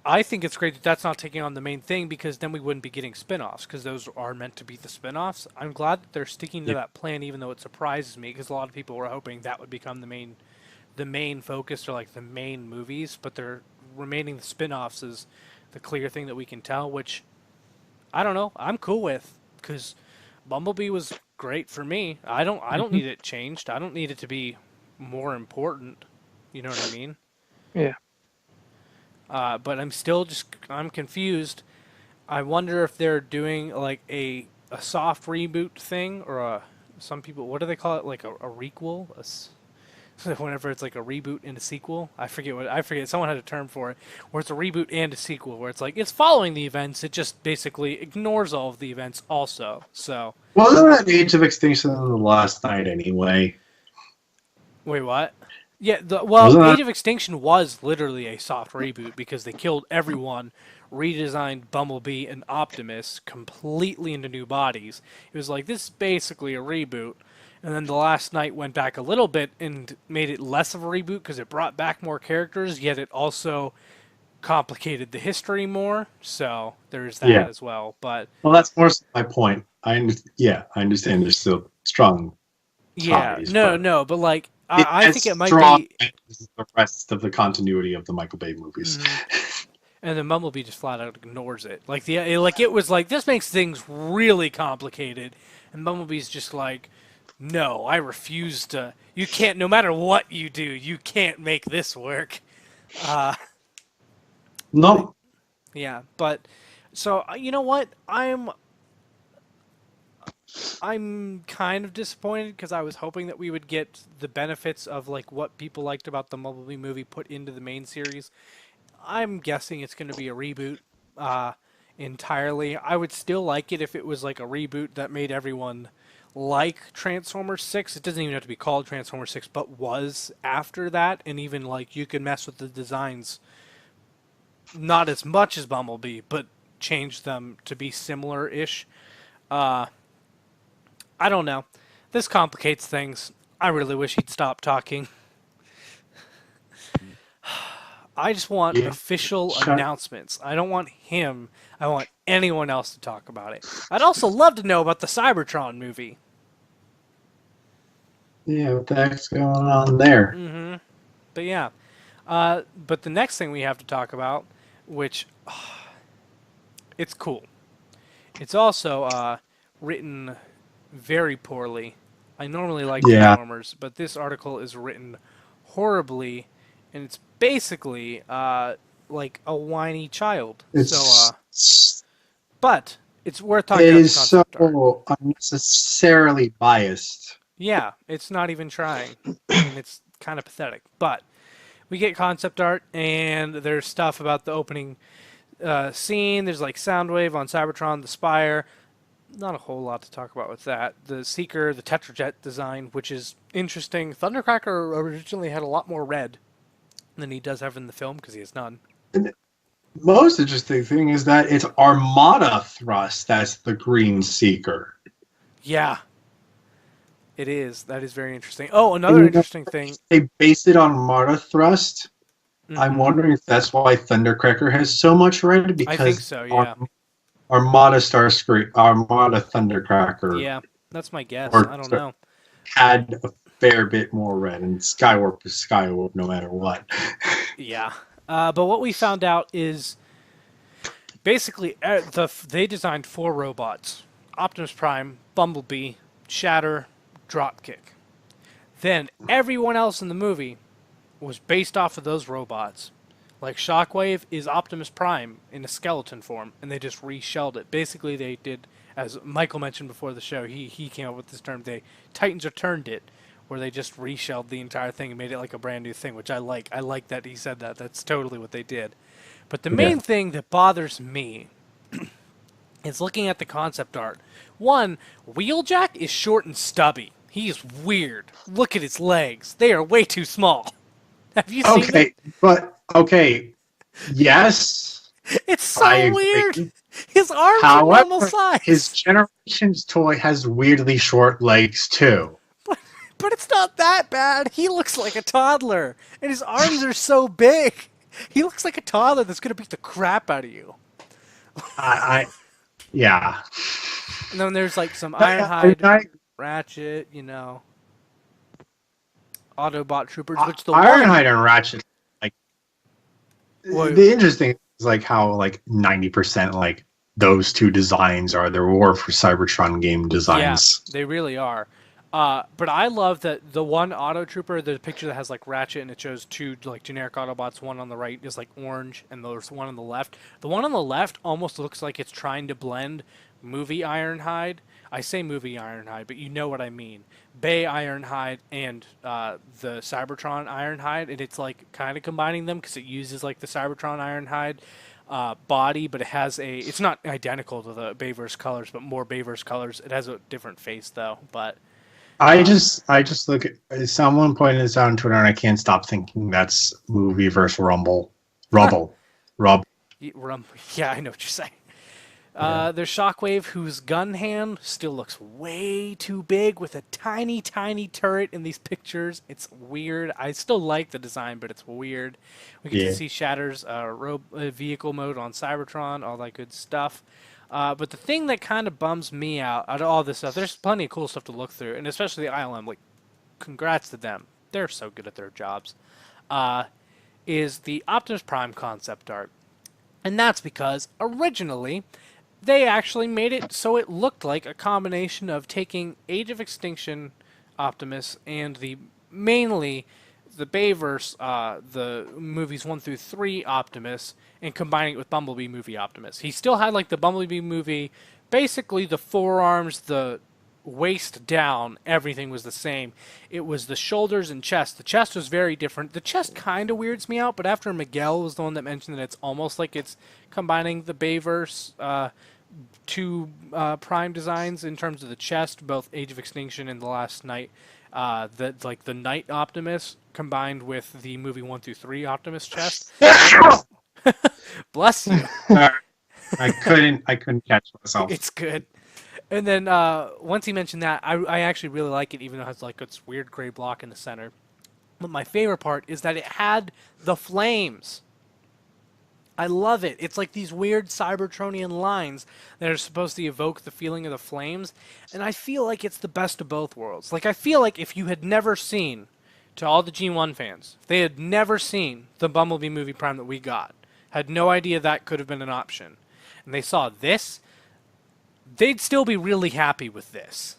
I think it's great that that's not taking on the main thing, because then we wouldn't be getting spin-offs, because those are meant to be the spin-offs. I'm glad that they're sticking to that plan, even though it surprises me, because a lot of people were hoping that would become the main focus, or like the main movies, but they're remaining the spin-offs is the clear thing that we can tell, which I don't know, I'm cool with, because Bumblebee was great for me. I don't need it changed. I don't need it to be more important. You know what I mean? Yeah. But I'm confused. I wonder if they're doing like a soft reboot thing, or some people, what do they call it, like a requel, whenever it's like a reboot and a sequel. I forget. Someone had a term for it, where it's a reboot and a sequel, where it's like it's following the events, it just basically ignores all of the events also. So Wasn't that Age of Extinction the last night anyway? wait, what? Yeah, Wasn't Age that? of Extinction was literally a soft reboot, because they killed everyone, redesigned Bumblebee and Optimus completely into new bodies. It was like, this is basically a reboot. And then The Last Night went back a little bit and made it less of a reboot, because it brought back more characters, yet it also complicated the history more. So there's that Yeah. as well. But Well, that's more so my point. I understand there's still strong yeah, ties, no, but like but I think it might strong be. as the rest of the continuity of the Michael Bay movies. And then Bumblebee just flat out ignores it. Like it was like, this makes things really complicated, and Bumblebee's just like, no, I refuse to. You can't. No matter what you do, you can't make this work. No, Yeah, but so you know what? I'm kind of disappointed, because I was hoping that we would get the benefits of like what people liked about the Bumblebee movie put into the main series. I'm guessing it's going to be a reboot entirely. I would still like it if it was like a reboot that made everyone like Transformers 6. It doesn't even have to be called Transformers 6, but was after that, and even like you could mess with the designs not as much as Bumblebee, but change them to be similar-ish. I don't know. This complicates things. I really wish he'd stop talking. I just want Yeah. official Sure. announcements. I don't want him. I want anyone else to talk about it. I'd also love to know about the Cybertron movie. yeah, what the heck's going on there? But yeah. But the next thing we have to talk about, which it's cool. It's also written very poorly. I normally like Yeah. Transformers, but this article is written horribly, and it's basically like a whiny child. But it's worth talking It about the is so concept art. unnecessarily biased. Yeah, it's not even trying, and it's kind of pathetic. But we get concept art, and there's stuff about the opening scene. There's like Soundwave on Cybertron, the Spire. Not a whole lot to talk about with that. The Seeker, the Tetrajet design, which is interesting. Thundercracker originally had a lot more red than he does have in the film, because he has none. most interesting thing is that it's Armada thrust that's the Green Seeker. Yeah, it is. That is very interesting. Oh, another interesting thing. They based it on Armada thrust. I'm Mhm. wondering if that's why Thundercracker has so much red, I think because so. Yeah. Armada Starscream, Armada Thundercracker, Yeah, that's my guess. or I don't know. had a fair bit more red, and Skywarp is Skywarp no matter what. Yeah. But what we found out is basically they designed 4 robots: Optimus Prime, Bumblebee, Shatter, Dropkick. Then everyone else in the movie was based off of those robots. Like Shockwave is Optimus Prime in a skeleton form, and they just reshelled it. Basically, they did, as Michael mentioned before the show, he came up with this term. They Titans returned it, where they just reshelled the entire thing and made it like a brand new thing, which I like. I like that he said that. That's totally what they did. But the main thing that bothers me is looking at the concept art. One, Wheeljack is short and stubby. He is weird. Look at his legs. They are way too small. Have you seen them? Okay, yes, It's so I agree. weird. His arms are normal However, size. his Generations toy has weirdly short legs too. But it's not that bad. He looks like a toddler. And his arms are so big. He looks like a toddler that's going to beat the crap out of you. Yeah. And then there's like some Ironhide, Ratchet, Autobot Troopers, which the Ironhide and Ratchet, like, What? the interesting is like how like 90% like those two designs are the War for Cybertron game designs. Yeah, they really are. But I love that the one Auto Trooper, the picture that has like Ratchet and it shows 2 like generic Autobots. One on the right is like orange, and there's one on the left. The one on the left almost looks like it's trying to blend movie Ironhide. I say movie Ironhide, but you know what I mean. Bay Ironhide and the Cybertron Ironhide, and it's like kind of combining them because it uses like the Cybertron Ironhide body, but it's not identical to the Bayverse colors, but more Bayverse colors. It has a different face though, but. I just look at someone pointed this out on Twitter, and I can't stop thinking that's movie versus Rubble. Yeah, I know what you're saying. There's Shockwave, whose gun hand still looks way too big with a tiny, tiny turret in these pictures. It's weird. I still like the design, but it's weird. We get to see Shatter's vehicle mode on Cybertron, all that good stuff. But the thing that kind of bums me out of all this stuff, there's plenty of cool stuff to look through, and especially the ILM. Like, congrats to them. They're so good at their jobs. Is the Optimus Prime concept art. And that's because originally they actually made it so it looked like a combination of taking Age of Extinction Optimus and mainly the Bayverse, the movies 1 through 3 Optimus, and combining it with Bumblebee movie Optimus. He still had like the Bumblebee movie, basically the forearms, the waist down, everything was the same. It was the shoulders and chest. The chest was very different. The chest kind of weirds me out, but after Miguel was the one that mentioned that it's almost like it's combining the Bayverse 2 Prime designs in terms of the chest, both Age of Extinction and The Last Night. The Night Optimus combined with the movie 1 through 3 Optimus chest. Bless you. I couldn't catch myself. It's good. And then once he mentioned that, I actually really like it, even though it has like its weird gray block in the center. But my favorite part is that it had the flames. I love it. It's like these weird Cybertronian lines that are supposed to evoke the feeling of the flames. And I feel like it's the best of both worlds. Like, I feel like if you had never seen, to all the G1 fans, if they had never seen the Bumblebee movie Prime that we got, had no idea that could have been an option, and they saw this, they'd still be really happy with this.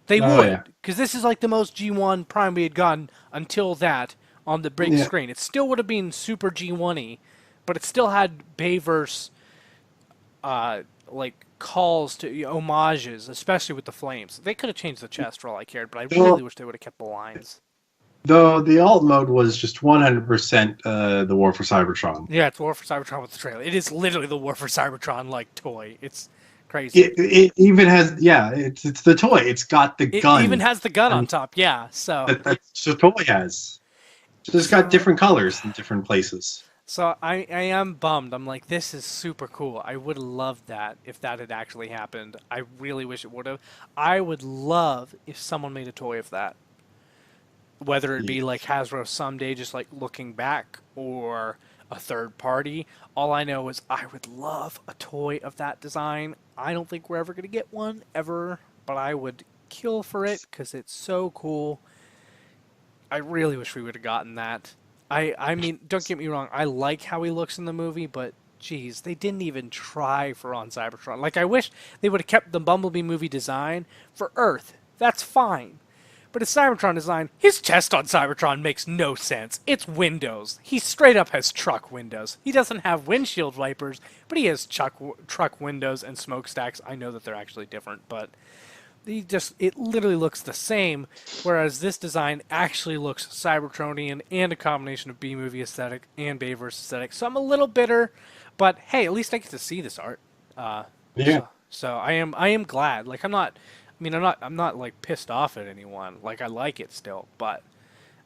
They would, because this is like the most G1 Prime we had gotten until that on the big screen. It still would have been super G1-y, but it still had Bayverse like calls to homages, especially with the flames. They could have changed the chest for all I cared, but I really wish they would have kept the lines. Though the alt mode was just 100% the War for Cybertron. Yeah, it's War for Cybertron with the trailer. It is literally the War for Cybertron like toy. It's crazy. It even has it's the toy. It's got the gun. It even has the gun on top. Yeah, so that's the toy has. So it's got different colors in different places. So I am bummed. I'm like, this is super cool. I would love that if that had actually happened. I really wish it would have. I would love if someone made a toy of that. Whether it be like Hasbro someday just like looking back or a third party. All I know is I would love a toy of that design. I don't think we're ever going to get one ever, but I would kill for it because it's so cool. I really wish we would have gotten that. I mean, don't get me wrong. I like how he looks in the movie, but geez, they didn't even try for on Cybertron. Like, I wish they would have kept the Bumblebee movie design for Earth. That's fine. But his Cybertron design, his chest on Cybertron makes no sense. It's windows. He straight up has truck windows. He doesn't have windshield wipers, but he has truck windows and smokestacks. I know that they're actually different, but it literally looks the same, whereas this design actually looks Cybertronian and a combination of B-movie aesthetic and Bayverse aesthetic. So I'm a little bitter, but hey, at least I get to see this art. Yeah. So I am glad. Like I'm not like pissed off at anyone. Like I like it still, but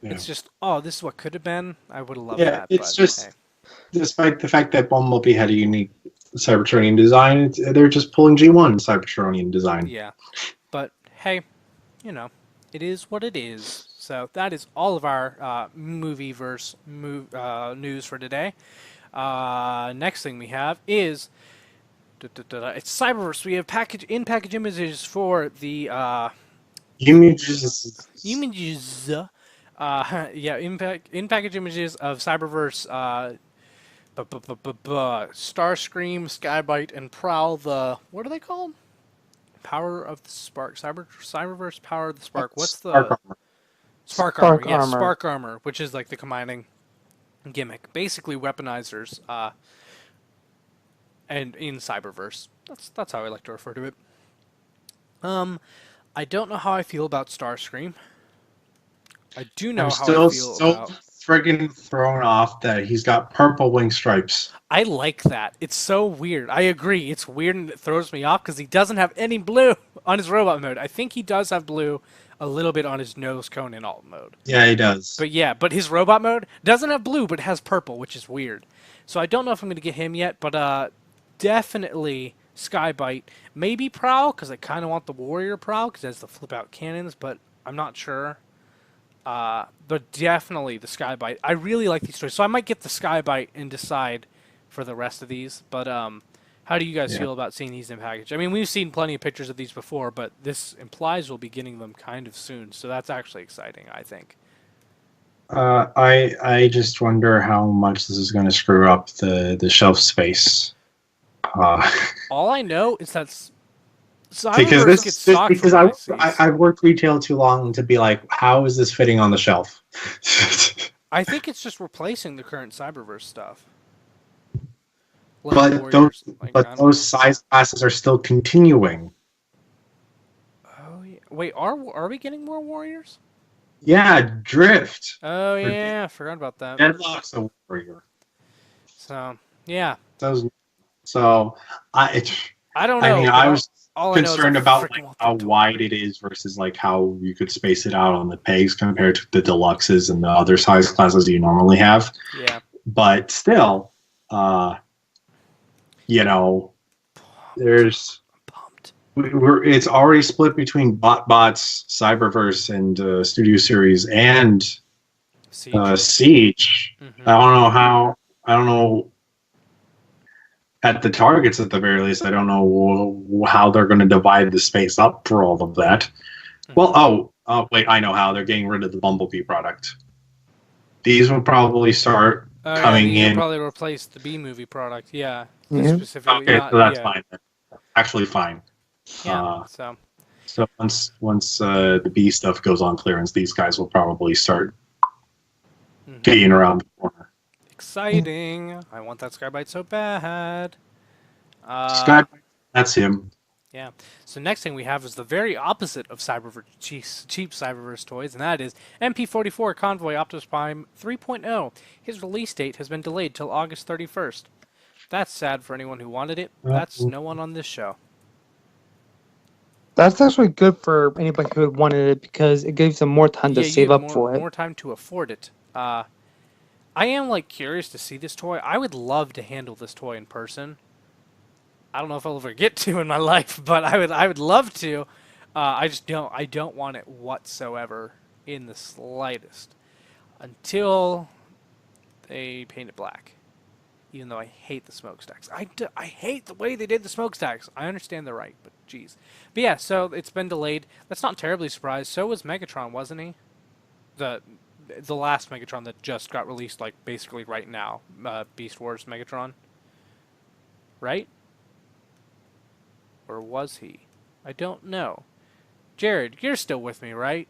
it's just this is what could have been. I would have loved that. It's but, just hey. despite the fact that Bumblebee had a unique Cybertronian design, they're just pulling G1 Cybertronian design. Yeah. But hey, it is what it is. So that is all of our movie-verse news for today. Next thing we have is it's Cyberverse. We have in-package images for the Images. images. In-package images of Cyberverse. Starscream, Skybite, and Prowl. What are they called? Power of the Spark. Cyberverse Power of the Spark. What's the Spark Armor? Yes, Spark Armor, which is like the combining gimmick. Basically weaponizers and in Cyberverse. That's how I like to refer to it. I don't know how I feel about Starscream. I do know how I feel about friggin' thrown off that he's got purple wing stripes. I like that. It's so weird. I agree. It's weird and it throws me off because he doesn't have any blue on his robot mode. I think he does have blue a little bit on his nose cone in alt mode. Yeah, he does. But his robot mode doesn't have blue but has purple, which is weird. So I don't know if I'm going to get him yet, but definitely Skybite. Maybe Prowl because I kind of want the Warrior Prowl because it has the flip out cannons, but I'm not sure. But definitely the Skybite. I really like these toys, so I might get the Skybite and decide for the rest of these. But how do you guys feel about seeing these in package? I mean, we've seen plenty of pictures of these before, but this implies we'll be getting them kind of soon, so that's actually exciting, I think. I just wonder how much this is going to screw up the shelf space. All I know is that because I've worked retail too long to be like, how is this fitting on the shelf? I think it's just replacing the current Cyberverse stuff. But those size classes are still continuing. Oh yeah. Wait, are we getting more Warriors? Yeah, Drift. Oh yeah, I forgot about that. Deadlock's a Warrior. So yeah. So I don't know. I mean, I was concerned about like how wide it is versus like how you could space it out on the pegs compared to the deluxes and the other size classes you normally have. Yeah. But still, there's pumped. It's already split between bots, Cyberverse, and Studio Series and Siege. Mm-hmm. I don't know. At the targets, at the very least, I don't know how they're going to divide the space up for all of that. Mm-hmm. Well, wait, I know how. They're getting rid of the Bumblebee product. These will probably start coming in. Probably replace the B-movie product, yeah. Mm-hmm. Specifically, okay, so that's fine. Actually fine. Yeah, So once the B stuff goes on clearance, these guys will probably start getting around the corner. Exciting! I want that Skybite so bad. Skybite, that's him. Yeah. So next thing we have is the very opposite of Cyberverse cheap Cyberverse toys, and that is MP44 Convoy Optimus Prime 3.0. His release date has been delayed till August 31st. That's sad for anyone who wanted it. That's no one on this show. That's actually good for anybody who wanted it because it gives them more time to save up for it. More time to afford it. I am like curious to see this toy. I would love to handle this toy in person. I don't know if I'll ever get to in my life, but I would love to. I don't want it whatsoever in the slightest until they paint it black. Even though I hate the smokestacks. I hate the way they did the smokestacks. I understand they're right, but geez. But yeah, so it's been delayed. That's not terribly surprised. So was Megatron, wasn't he? The last Megatron that just got released, like basically right now, Beast Wars Megatron, right? Or was he? I don't know. Jared, you're still with me, right?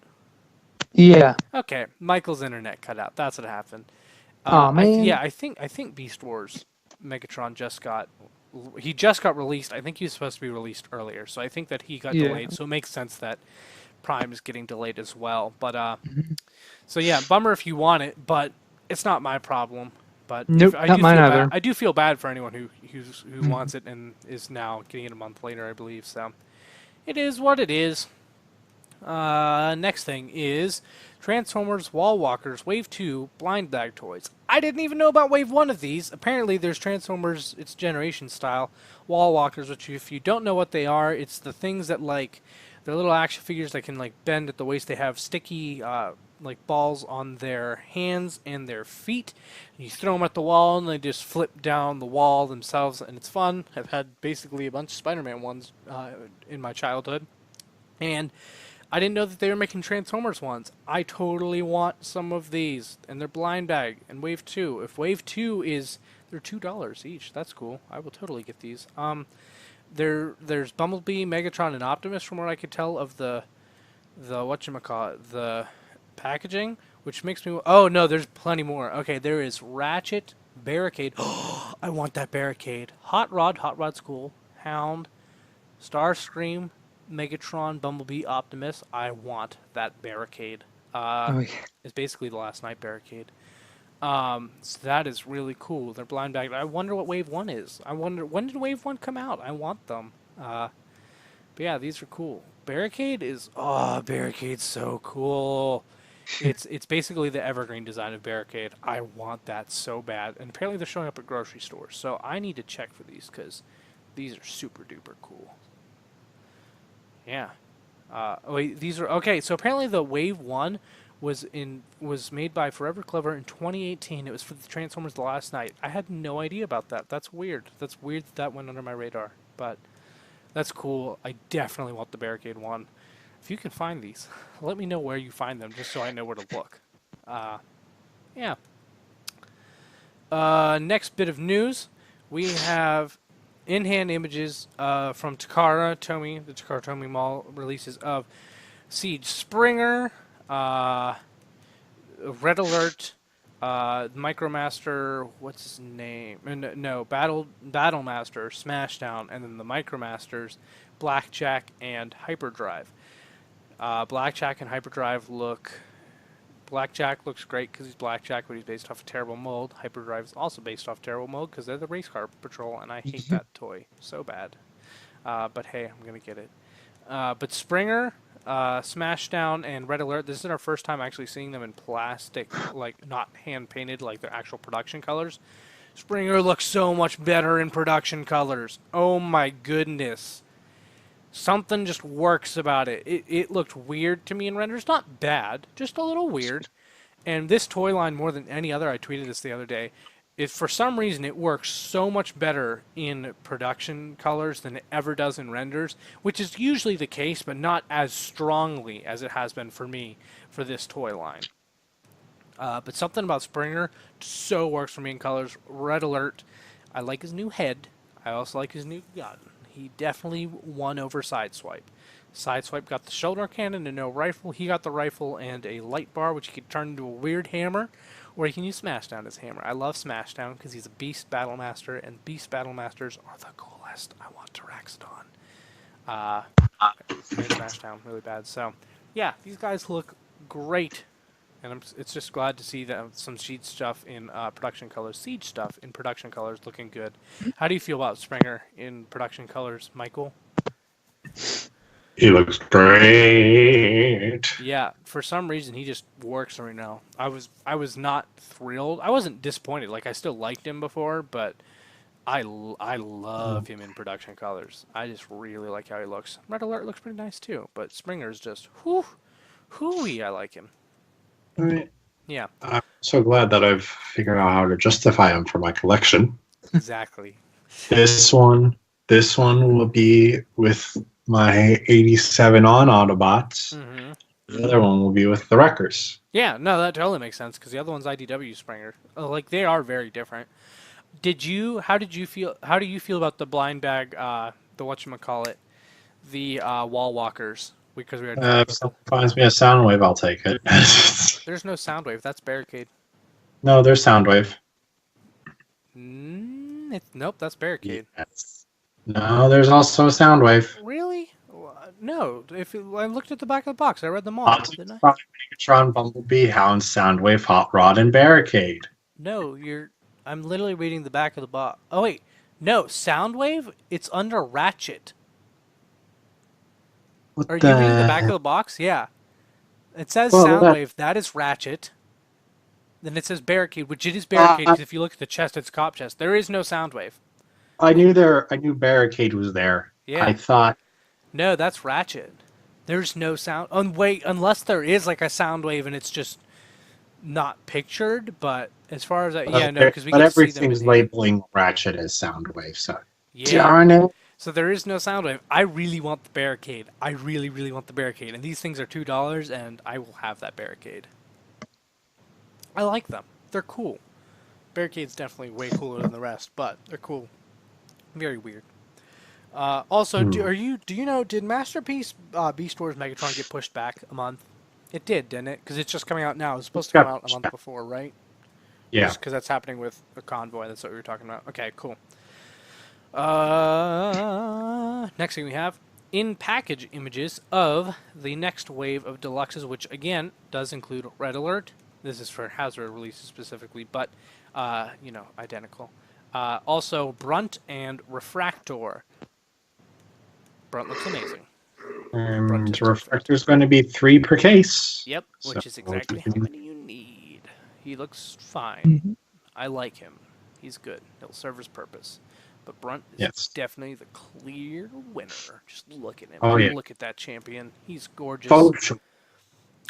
Yeah. Okay, Michael's internet cut out. That's what happened. Oh man. Yeah, I think Beast Wars Megatron just got released. I think he was supposed to be released earlier, so I think that he got Yeah. delayed. So it makes sense that Prime is getting delayed as well. But Mhm. so yeah, bummer if you want it, but it's not my problem. But Nope, I not do mine feel either. bad. I do feel bad for anyone who Mhm. wants it and is now getting it a month later, I believe. So it is what it is. Next thing is Transformers Wall Walkers Wave 2 blind bag toys. I didn't even know about Wave 1 of these. Apparently there's Transformers, it's generation style, Wall Walkers, which if you don't know what they are, it's the things that like, they're little action figures that can like bend at the waist. They have sticky like balls on their hands and their feet. You throw them at the wall and they just flip down the wall themselves and it's fun. I've had basically a bunch of Spider-Man ones in my childhood. And I didn't know that they were making Transformers ones. I totally want some of these. And they're blind bag. And Wave 2. If Wave 2 is... They're $2 each. That's cool. I will totally get these. There's Bumblebee, Megatron, and Optimus from what I could tell of the whatchamacallit, the packaging. Which makes me... Oh, no, there's plenty more. Okay, there is Ratchet, Barricade. I want that Barricade. Hot Rod's cool. Hound, Starscream, Megatron, Bumblebee, Optimus. I want that Barricade. Oh, yeah. It's basically the Last Night Barricade. So that is really cool. They're blind bagged. I wonder what Wave 1 is. I wonder, when did Wave 1 come out? I want them. But yeah, these are cool. Barricade is... Oh, Barricade's so cool. It's basically the evergreen design of Barricade. I want that so bad. And apparently they're showing up at grocery stores. So I need to check for these because these are super duper cool. Yeah. Wait, these are okay. So apparently, the Wave 1 was made by Forever Clever in 2018. It was for the Transformers: The Last Night. I had no idea about that. That's weird. That's weird that went under my radar. But that's cool. I definitely want the Barricade one. If you can find these, let me know where you find them, just so I know where to look. Yeah. Next bit of news, we have in-hand images from Takara Tomy, the Takara Tomy Mall releases of Siege Springer, Red Alert, Micromaster, what's his name? No, Battlemaster, Smashdown, and then the Micromasters, Blackjack and Hyperdrive. Blackjack and Hyperdrive look... Blackjack looks great because he's Blackjack, but he's based off of Terrible Mold. Hyperdrive is also based off Terrible Mold because they're the race car patrol, and I hate that toy so bad. But hey, I'm going to get it. But Springer, Smashdown, and Red Alert, this is our first time actually seeing them in plastic, like not hand-painted like their actual production colors. Springer looks so much better in production colors. Oh my goodness. Something just works about it. It looked weird to me in renders. Not bad, just a little weird. And this toy line, more than any other, I tweeted this the other day, for some reason it works so much better in production colors than it ever does in renders, which is usually the case, but not as strongly as it has been for me for this toy line. But something about Springer so works for me in colors. Red Alert, I like his new head. I also like his new gun. He definitely won over Sideswipe. Sideswipe got the shoulder cannon and no rifle. He got the rifle and a light bar, which he could turn into a weird hammer, or he can use Smashdown as hammer. I love Smashdown because he's a Beast Battlemaster, and Beast Battlemasters are the coolest. I want Taraxodon. Smashdown really bad. So, yeah, these guys look great. And it's just glad to see that some Siege stuff in production colors. Siege stuff in production colors looking good. How do you feel about Springer in production colors, Michael? He looks great. Yeah, for some reason he just works right now. I was not thrilled. I wasn't disappointed. Like I still liked him before, but I love him in production colors. I just really like how he looks. Red Alert looks pretty nice too, but Springer's just hooey. I like him. Yeah, I'm so glad that I've figured out how to justify him for my collection. exactly. This one will be with my 87 on Autobots. Hmm. The other one will be with the Wreckers. Yeah, no, that totally makes sense because the other one's IDW Springer. Like they are very different. How did you feel? How do you feel about the blind bag? The whatchamacallit, the wall walkers? Because we had If someone finds me a Soundwave, I'll take it. there's no Soundwave. That's Barricade. No, there's Soundwave. Nope, that's Barricade. Yes. No, there's also a Soundwave. Really? No. I looked at the back of the box, I read them all, didn't I? Megatron, Bumblebee, Hound, Soundwave, Hot Rod, and Barricade. No, I'm literally reading the back of the box. Oh wait, no, Soundwave. It's under Ratchet. What Are you reading the back of the box? Yeah. It says Soundwave. That is Ratchet. Then it says Barricade, which it is Barricade. 'Cause if you look at the chest, it's cop chest. There is no Soundwave. I knew Barricade was there. Yeah. I thought. No, that's Ratchet. There's no sound. Wait, unless there is like a Soundwave and it's just not pictured. But as far as yeah, no, because we but can see them. everything's labeling Ratchet as Soundwave. So Yeah. darn it. So there is no Soundwave. I really want the Barricade. I really, really want the Barricade. And these things are $2, and I will have that Barricade. I like them. They're cool. Barricade's definitely way cooler than the rest, but they're cool. Very weird. Also, do you know, did Masterpiece Beast Wars Megatron get pushed back a month? It did, didn't it? Because it's just coming out now. It was supposed to come out a month before, right? Yeah. Because that's happening with a Convoy. That's what we were talking about. Okay, cool. Next thing we have in-package images of the next wave of deluxes, which again does include Red Alert. This is for Hasbro releases specifically, but identical. Also, Brunt and Refractor. Brunt looks amazing. And Refractor's going to be 3 per case. Yep, which is exactly how many you need. He looks fine. Mhm. I like him. He's good. He'll serve his purpose. But Brunt is definitely the clear winner. Just look at him. Oh, yeah. Look at that champion. He's gorgeous. Folks.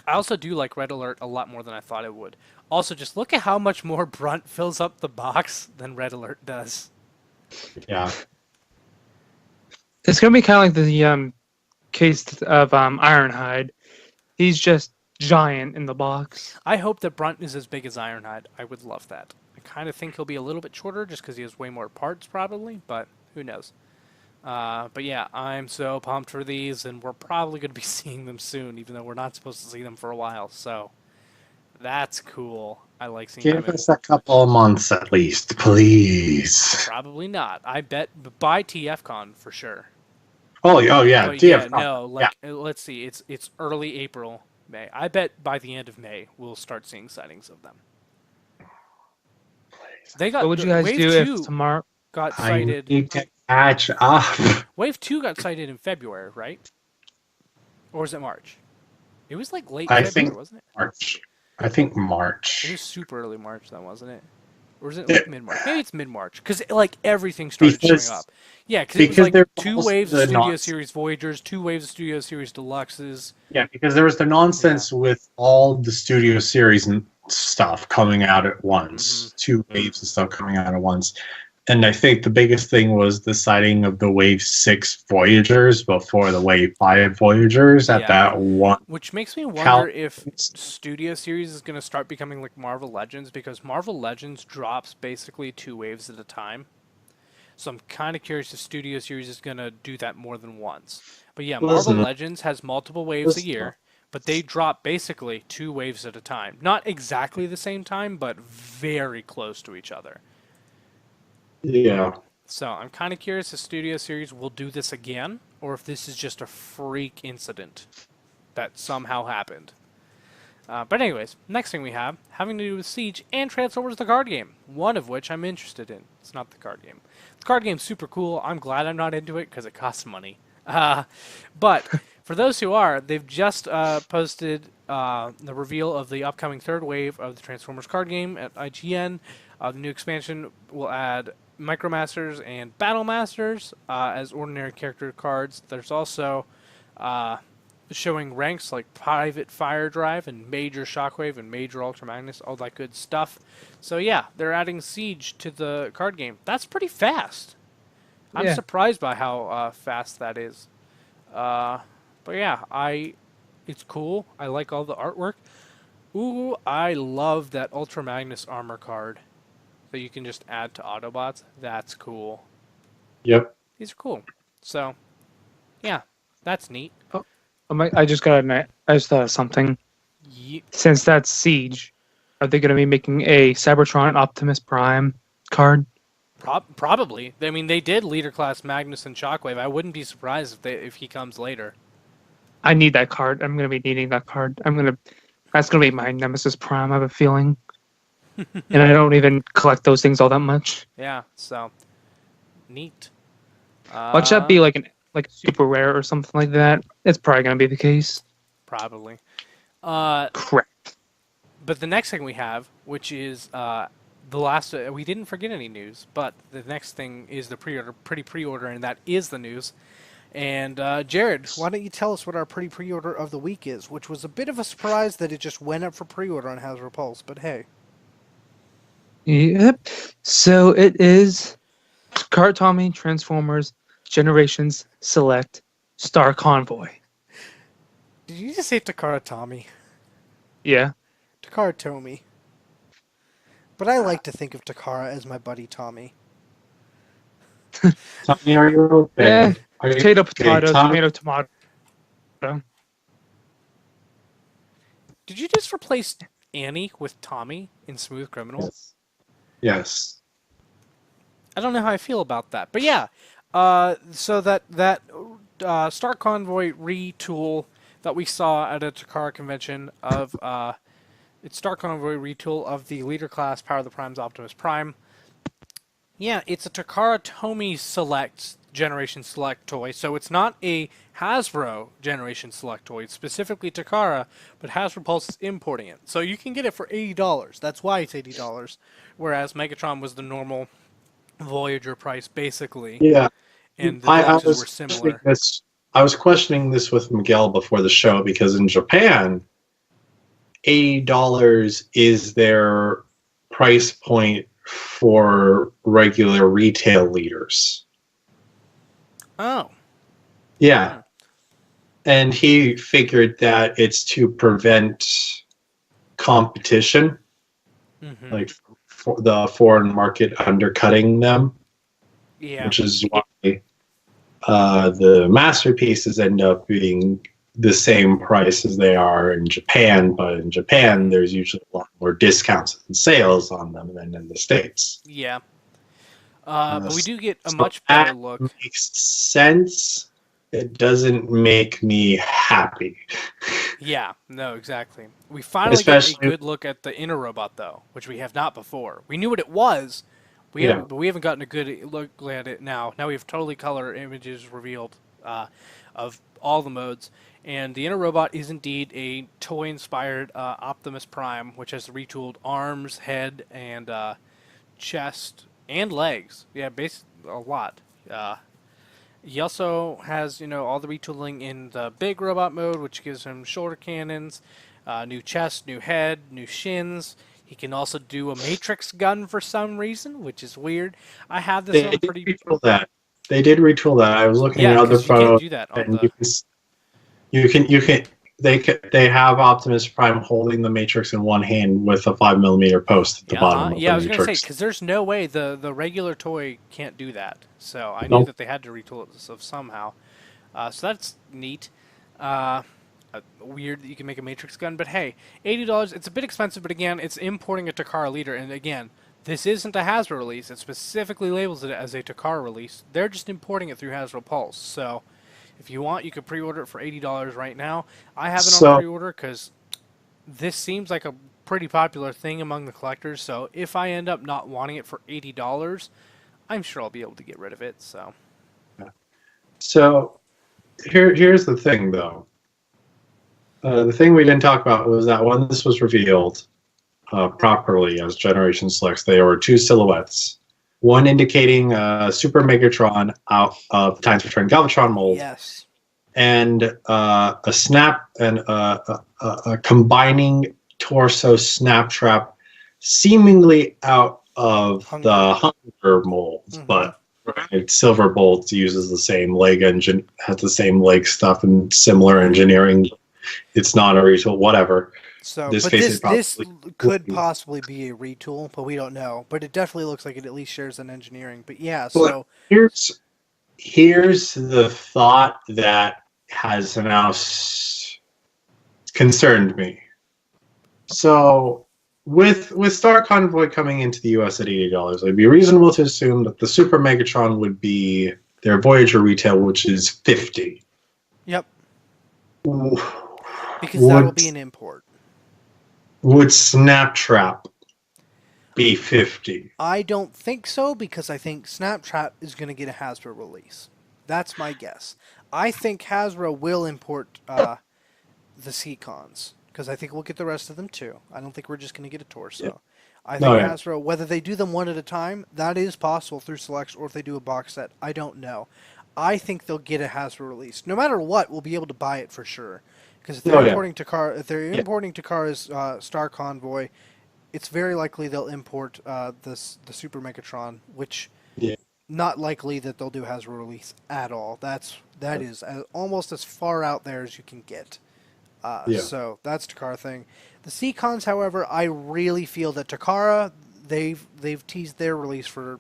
I also do like Red Alert a lot more than I thought it would. Also, just look at how much more Brunt fills up the box than Red Alert does. Yeah. It's gonna be kind of like the case of Ironhide. He's just giant in the box. I hope that Brunt is as big as Ironhide. I would love that. I kind of think he'll be a little bit shorter just because he has way more parts probably, but who knows. But yeah, I'm so pumped for these, and we're probably going to be seeing them soon, even though we're not supposed to see them for a while. So that's cool. I like seeing them. Give us a couple of months at least, please. Probably not. I bet by TFCon for sure. Oh yeah, But TFCon. yeah, no, like let's see, it's early April, May. I bet by the end of May we'll start seeing sightings of them. They got. What would you guys Wave do 2 if tomorrow? got I sighted? need to catch up. Wave 2 got sighted in February, right? Or was it March? It was like late I February, think wasn't it? March. I think It March. was super early March, then, wasn't it? Or is it like mid-March? Maybe it's mid-March, because like everything started Because- showing up. Yeah, because it was like there 2 was waves of the Studio nonsense. Series Voyagers, 2 waves of Studio Series Deluxes. Yeah, because there was the nonsense with all the Studio Series and stuff coming out at once. 2 waves of stuff coming out at once. And I think the biggest thing was the sighting of the Wave 6 Voyagers before the Wave 5 Voyagers at Yeah. that one. Which makes me wonder if Studio Series is going to start becoming like Marvel Legends, because Marvel Legends drops basically 2 waves at a time. So I'm kind of curious if Studio Series is going to do that more than once. But yeah, Marvel Listen. Legends has multiple waves a Listen. year, but they drop basically 2 waves at a time. Not exactly the same time, but very close to each other. Yeah. So I'm kind of curious if Studio Series will do this again, or if this is just a freak incident that somehow happened. But anyways, next thing we have, having to do with Siege and Transformers the card game, one of which I'm interested in. It's not the card game. The card game's super cool. I'm glad I'm not into it because it costs money. But For those who are, they've just posted the reveal of the upcoming third wave of the Transformers card game at IGN. The new expansion will add Micromasters and Battle Masters as ordinary character cards. There's also showing ranks like Private Fire Drive and Major Shockwave and Major Ultra Magnus, all that good stuff. So yeah, they're adding Siege to the card game. That's pretty fast. I'm Yeah. surprised by how fast that is. But yeah, it's cool. I like all the artwork. Ooh, I love that Ultra Magnus armor card that you can just add to Autobots. That's cool. Yep. These are cool. So, yeah, that's neat. I just thought of something. Ye- Since that's Siege, are they going to be making a Cybertron Optimus Prime card? Probably. I mean, they did leader class Magnus and Shockwave. I wouldn't be surprised if he comes later. I need that card. I'm going to be needing that card. That's going to be my Nemesis Prime, I have a feeling. And I don't even collect those things all that much. Yeah, so neat. Watch that be like a super rare or something like that. It's probably going to be the case. Probably. Correct. But the next thing we have, which is the last, we didn't forget any news, but the next thing is the pre-order, and that is the news. And Jared, why don't you tell us what our pre-order of the week is, which was a bit of a surprise that it just went up for pre-order on Hasbro Pulse, but hey. Yep. So it is Takara Tomy Transformers Generations Select Star Convoy. Did you just say Takara Tomy? Yeah. Takara Tomy. But I like to think of Takara as my buddy Tommy. Tommy, are you okay? Yeah. Are you Potato, okay, potato, Tommy? tomato. did you just replace Annie with Tommy in Smooth Criminal? Yes. Yes. I don't know how I feel about that, but yeah. So that Star Convoy retool that we saw at a Takara convention of it's Star Convoy retool of the leader class Power of the Primes Optimus Prime. Yeah, it's a Takara Tomy Select Generation Select toy, so it's not a Hasbro Generation Select toy. It's specifically Takara, but Hasbro Pulse is importing it. So you can get it for $80. That's why it's $80. Whereas Megatron was the normal Voyager price, basically. Yeah. And the I deluxes was were similar. I was questioning this with Miguel before the show because in Japan, $80 is their price point for regular retail leaders. Oh. Yeah. And he figured that it's to prevent competition, Mm-hmm. like for the foreign market undercutting them, Yeah. which is why the masterpieces end up being the same price as they are in Japan, but in Japan there's usually a lot more discounts and sales on them than in the States. Yeah. But we do get a So much better that look. makes sense. It doesn't make me happy. Yeah, no, exactly. We finally Especially- get a good look at the inner robot, though, which we have not before. We knew what it was, Yeah. but we haven't gotten a good look at it now. Now we have totally color images revealed of all the modes. And the inner robot is indeed a toy-inspired Optimus Prime, which has retooled arms, head, and chest, and legs. Yeah, basically a lot. He also has, all the retooling in the big robot mode, which gives him shoulder cannons, new chest, new head, new shins. He can also do a matrix gun for some reason, which is weird. I have this They on did pretty. retool that. They did retool that. I was looking Yeah, at other 'cause you can't photos, do that on and the. they have Optimus Prime holding the Matrix in one hand with a 5mm post at the bottom of Yeah, I the was gonna say Matrix. because there's no way the regular toy can't do that. So I knew Nope. that they had to retool it somehow. So that's neat. Weird that you can make a matrix gun, but hey, $80. It's a bit expensive, but again, it's importing a Takara leader, and again, this isn't a Hasbro release. It specifically labels it as a Takara release. They're just importing it through Hasbro Pulse. So if you want, you could pre-order it for $80 right now. I have it on pre-order because this seems like a pretty popular thing among the collectors. So if I end up not wanting it for $80, I'm sure I'll be able to get rid of it. So So Here's the thing, though. The thing we didn't talk about was that when this was revealed properly as Generation Selects, there were two silhouettes. One indicating Super Megatron out of the Times Return Galvatron mold, Yes. and a snap and a combining torso snap trap, seemingly out of Hunger. the Hunger mold, but right, Silverbolt uses the same leg engine, has the same leg stuff and similar engineering. It's not a retool, whatever. So, This but case this it probably could possibly be a retool, but we don't know. But it definitely looks like it at least shares an engineering. But yeah, But so here's the thought that has now concerned me. So with Star Convoy coming into the US at $80, it'd be reasonable to assume that the Super Megatron would be their Voyager retail, which is $50. yep, Would because that'll be an import. Snaptrap be $50? I don't think so because I think Snapchat is going to get a Hasbro release. That's my guess. I think Hasbro will import the Seacons because I think we'll get the rest of them too. I don't think we're just going to get a torso. Yeah. I think yeah. Hasbro, whether they do them one at a time, that is possible through Selects, or if they do a box set, I don't know. I think they'll get a Hasbro release. No matter what, we'll be able to buy it for sure. Because if they're importing Takara's Star Convoy, it's very likely they'll import the Super Megatron, which not likely that they'll do Hasbro release at all. That is almost as far out there as you can get. So that's Takara thing. The Seacons, however, I really feel that Takara they've teased their release for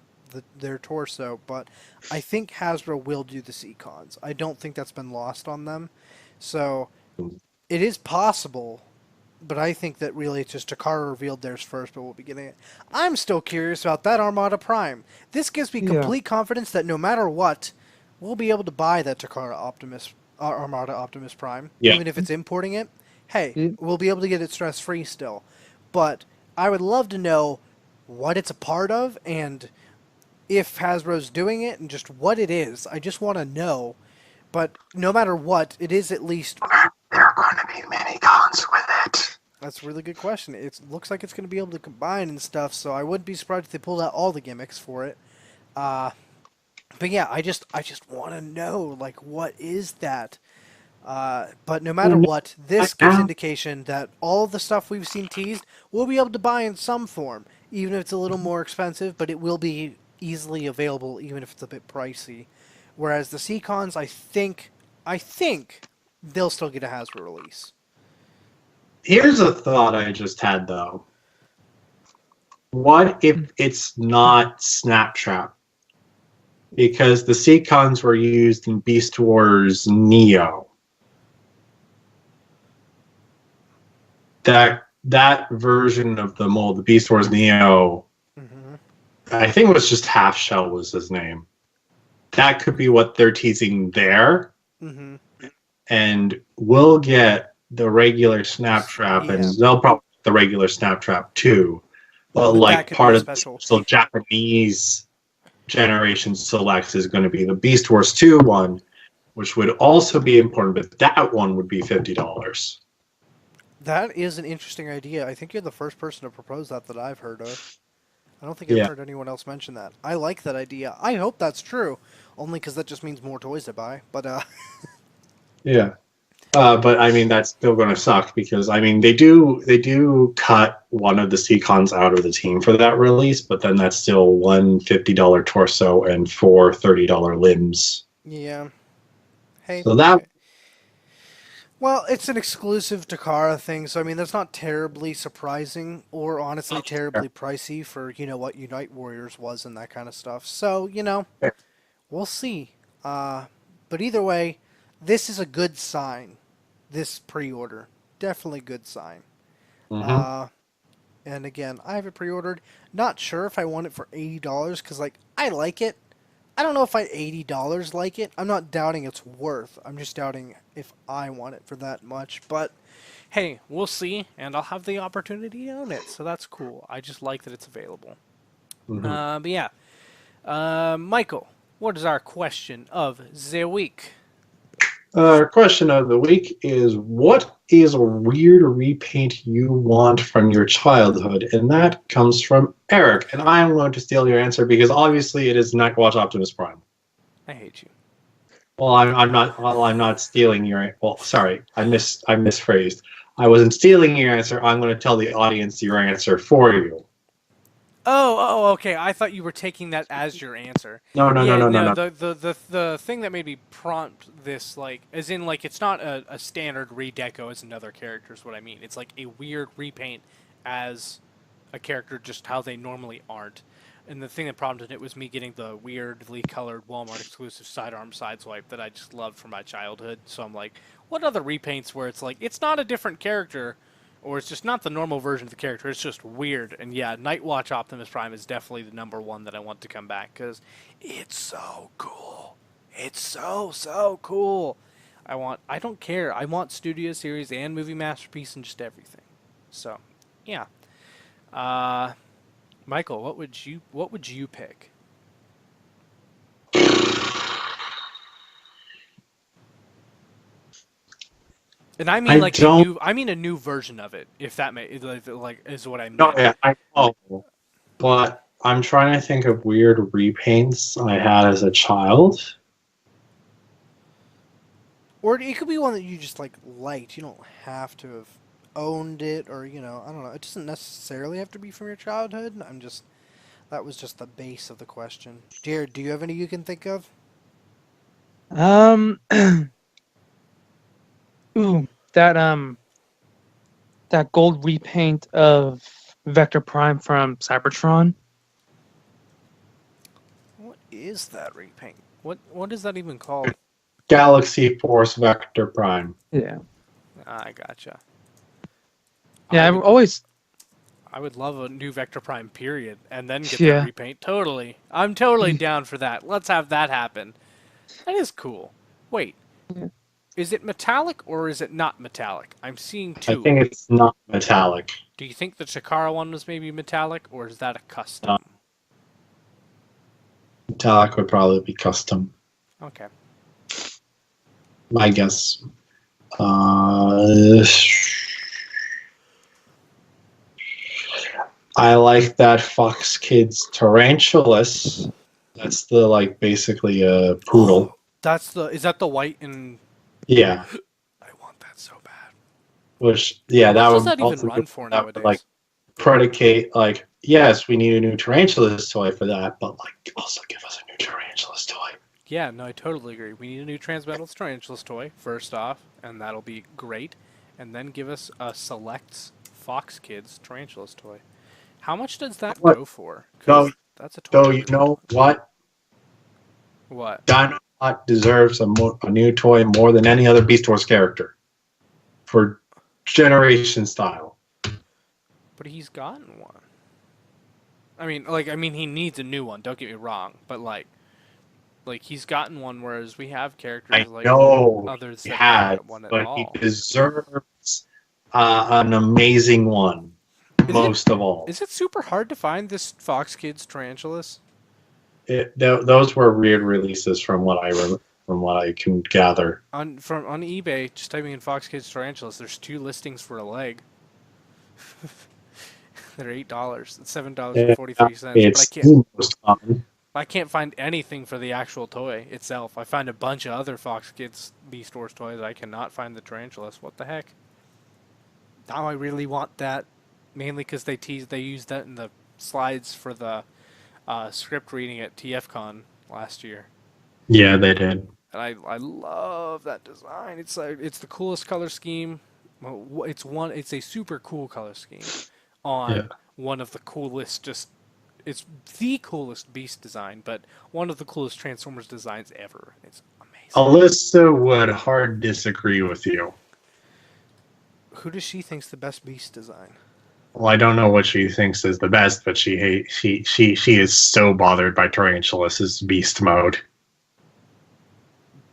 their torso, but I think Hasbro will do the Seacons. I don't think that's been lost on them. So it is possible, but I think that really it's just Takara revealed theirs first, but we'll be getting it. I'm still curious about that Armada Prime. This gives me complete confidence that no matter what, we'll be able to buy that Takara Armada Optimus Prime, even if it's importing it. Hey, we'll be able to get it stress-free still. But I would love to know what it's a part of and if Hasbro's doing it and just what it is. I just want to know. But no matter what, it is at least... There are going to be many cons with it. That's a really good question. It looks like it's going to be able to combine and stuff, so I wouldn't be surprised if they pulled out all the gimmicks for it. But yeah, I just want to know, like, what is that? But no matter what, this gives indication that all the stuff we've seen teased, we'll be able to buy in some form, even if it's a little more expensive, but it will be easily available, even if it's a bit pricey. Whereas the Seacons, I think they'll still get a Hasbro release. Here's a thought I just had, though. What if it's not Snaptrap? Because the Seacons were used in Beast Wars Neo. That version of the mold, the Beast Wars Neo, I think it was just Half Shell was his name. That could be what they're teasing there. And we'll get the regular Snaptrap, and they'll probably get the regular Snaptrap too. But like part of the Japanese Generation Selects is going to be the Beast Wars 2 one, which would also be important, but that one would be $50. That is an interesting idea. I think you're the first person to propose that I've heard of. I don't think I've heard anyone else mention that. I like that idea. I hope that's true, only because that just means more toys to buy. But yeah. But I mean, that's still going to suck because I mean they do cut one of the Seacons out of the team for that release, but then that's still one $50 torso and four $30 limbs. Yeah. Hey. So that. Well, it's an exclusive Takara thing, so I mean that's not terribly surprising or honestly terribly pricey for what Unite Warriors was and that kind of stuff. So we'll see. But either way, this is a good sign. This pre-order, definitely good sign. And again, I have it pre-ordered. Not sure if I want it for $80 because I like it. I don't know if I $80 like it. I'm not doubting its worth. I'm just doubting if I want it for that much. But hey, we'll see, and I'll have the opportunity to own it, so that's cool. I just like that it's available. But yeah, Michael, what is our question of the week? Question of the week is, what is a weird repaint you want from your childhood? And that comes from Eric. And I'm going to steal your answer because obviously it is not Watch Optimus Prime. I hate you. Well, I'm not. Well, I'm not stealing your. Well, sorry, I misphrased. I wasn't stealing your answer. I'm going to tell the audience your answer for you. Okay. I thought you were taking that as your answer. No, no, no, Yeah, no, no, no. no. The thing that made me prompt this, like, as in, like, it's not a standard redeco as another character is what I mean. It's like a weird repaint as a character, just how they normally aren't. And the thing that prompted it was me getting the weirdly colored Walmart exclusive sidearm sideswipe that I just loved from my childhood. So I'm like, what other repaints where it's like it's not a different character, or it's just not the normal version of the character. It's just weird. And yeah, Nightwatch Optimus Prime is definitely the number one that I want to come back because it's so cool. It's so cool. I don't care. I want Studio Series and Movie Masterpiece and just everything. So, yeah. Michael, what would you pick? And I mean a new version of it, if that like is what I mean. No, yeah, I know. But I'm trying to think of weird repaints I had as a child. Or it could be one that you just like liked. You don't have to have owned it, or I don't know. It doesn't necessarily have to be from your childhood. That was just the base of the question. Jared, do you have any you can think of? Ooh, that gold repaint of Vector Prime from Cybertron. What is that repaint? What is that even called? Galaxy Force Vector Prime. Yeah. I gotcha. Yeah, I would love a new Vector Prime period, and then get Yeah. that repaint. Totally. I'm totally down for that. Let's have that happen. That is cool. Wait. Yeah. Is it metallic or is it not metallic? I'm seeing two. I think it's not metallic. Do you think the Chikara one was maybe metallic, or is that a custom? Metallic would probably be custom. Okay. My guess. I like that Fox Kids Tarantulas. That's the basically a poodle. Is that the white and Yeah. I want that so bad. Which What that does would that even also run for that would, nowadays? predicate yes, we need a new Tarantulas toy for that, but also give us a new Tarantulas toy. Yeah, no, I totally agree. We need a new Transmetals Tarantulas toy, first off, and that'll be great. And then give us a Selects Fox Kids Tarantulas toy. How much does that go for? 'Cause that's a toy. So you know what? What? Dinobot deserves a new toy more than any other Beast Wars character for generation style. But he's gotten one. I mean, he needs a new one. Don't get me wrong, but he's gotten one, whereas we have characters others he that has, haven't one at but all. he deserves an amazing one. Most of all, Is it super hard to find this Fox Kids Tarantulas? Those were weird releases from what I can gather. On eBay, just typing in Fox Kids Tarantulas, there's 2 listings for a leg. They're $8. It's $7.43. But I can't find anything for the actual toy itself. I find a bunch of other Fox Kids Beast Wars toys. I cannot find the Tarantulas. What the heck? Now I really want that, mainly because they used that in the slides for the script reading at TFCon last year. Yeah, they did. And I love that design. It's the coolest color scheme. Well, it's a super cool color scheme on one of the coolest. It's the coolest Beast design, but one of the coolest Transformers designs ever. It's amazing. Alyssa would hard disagree with you. Who does she think's the best Beast design? Well, I don't know what she thinks is the best, but she is so bothered by Tarantulas' beast mode.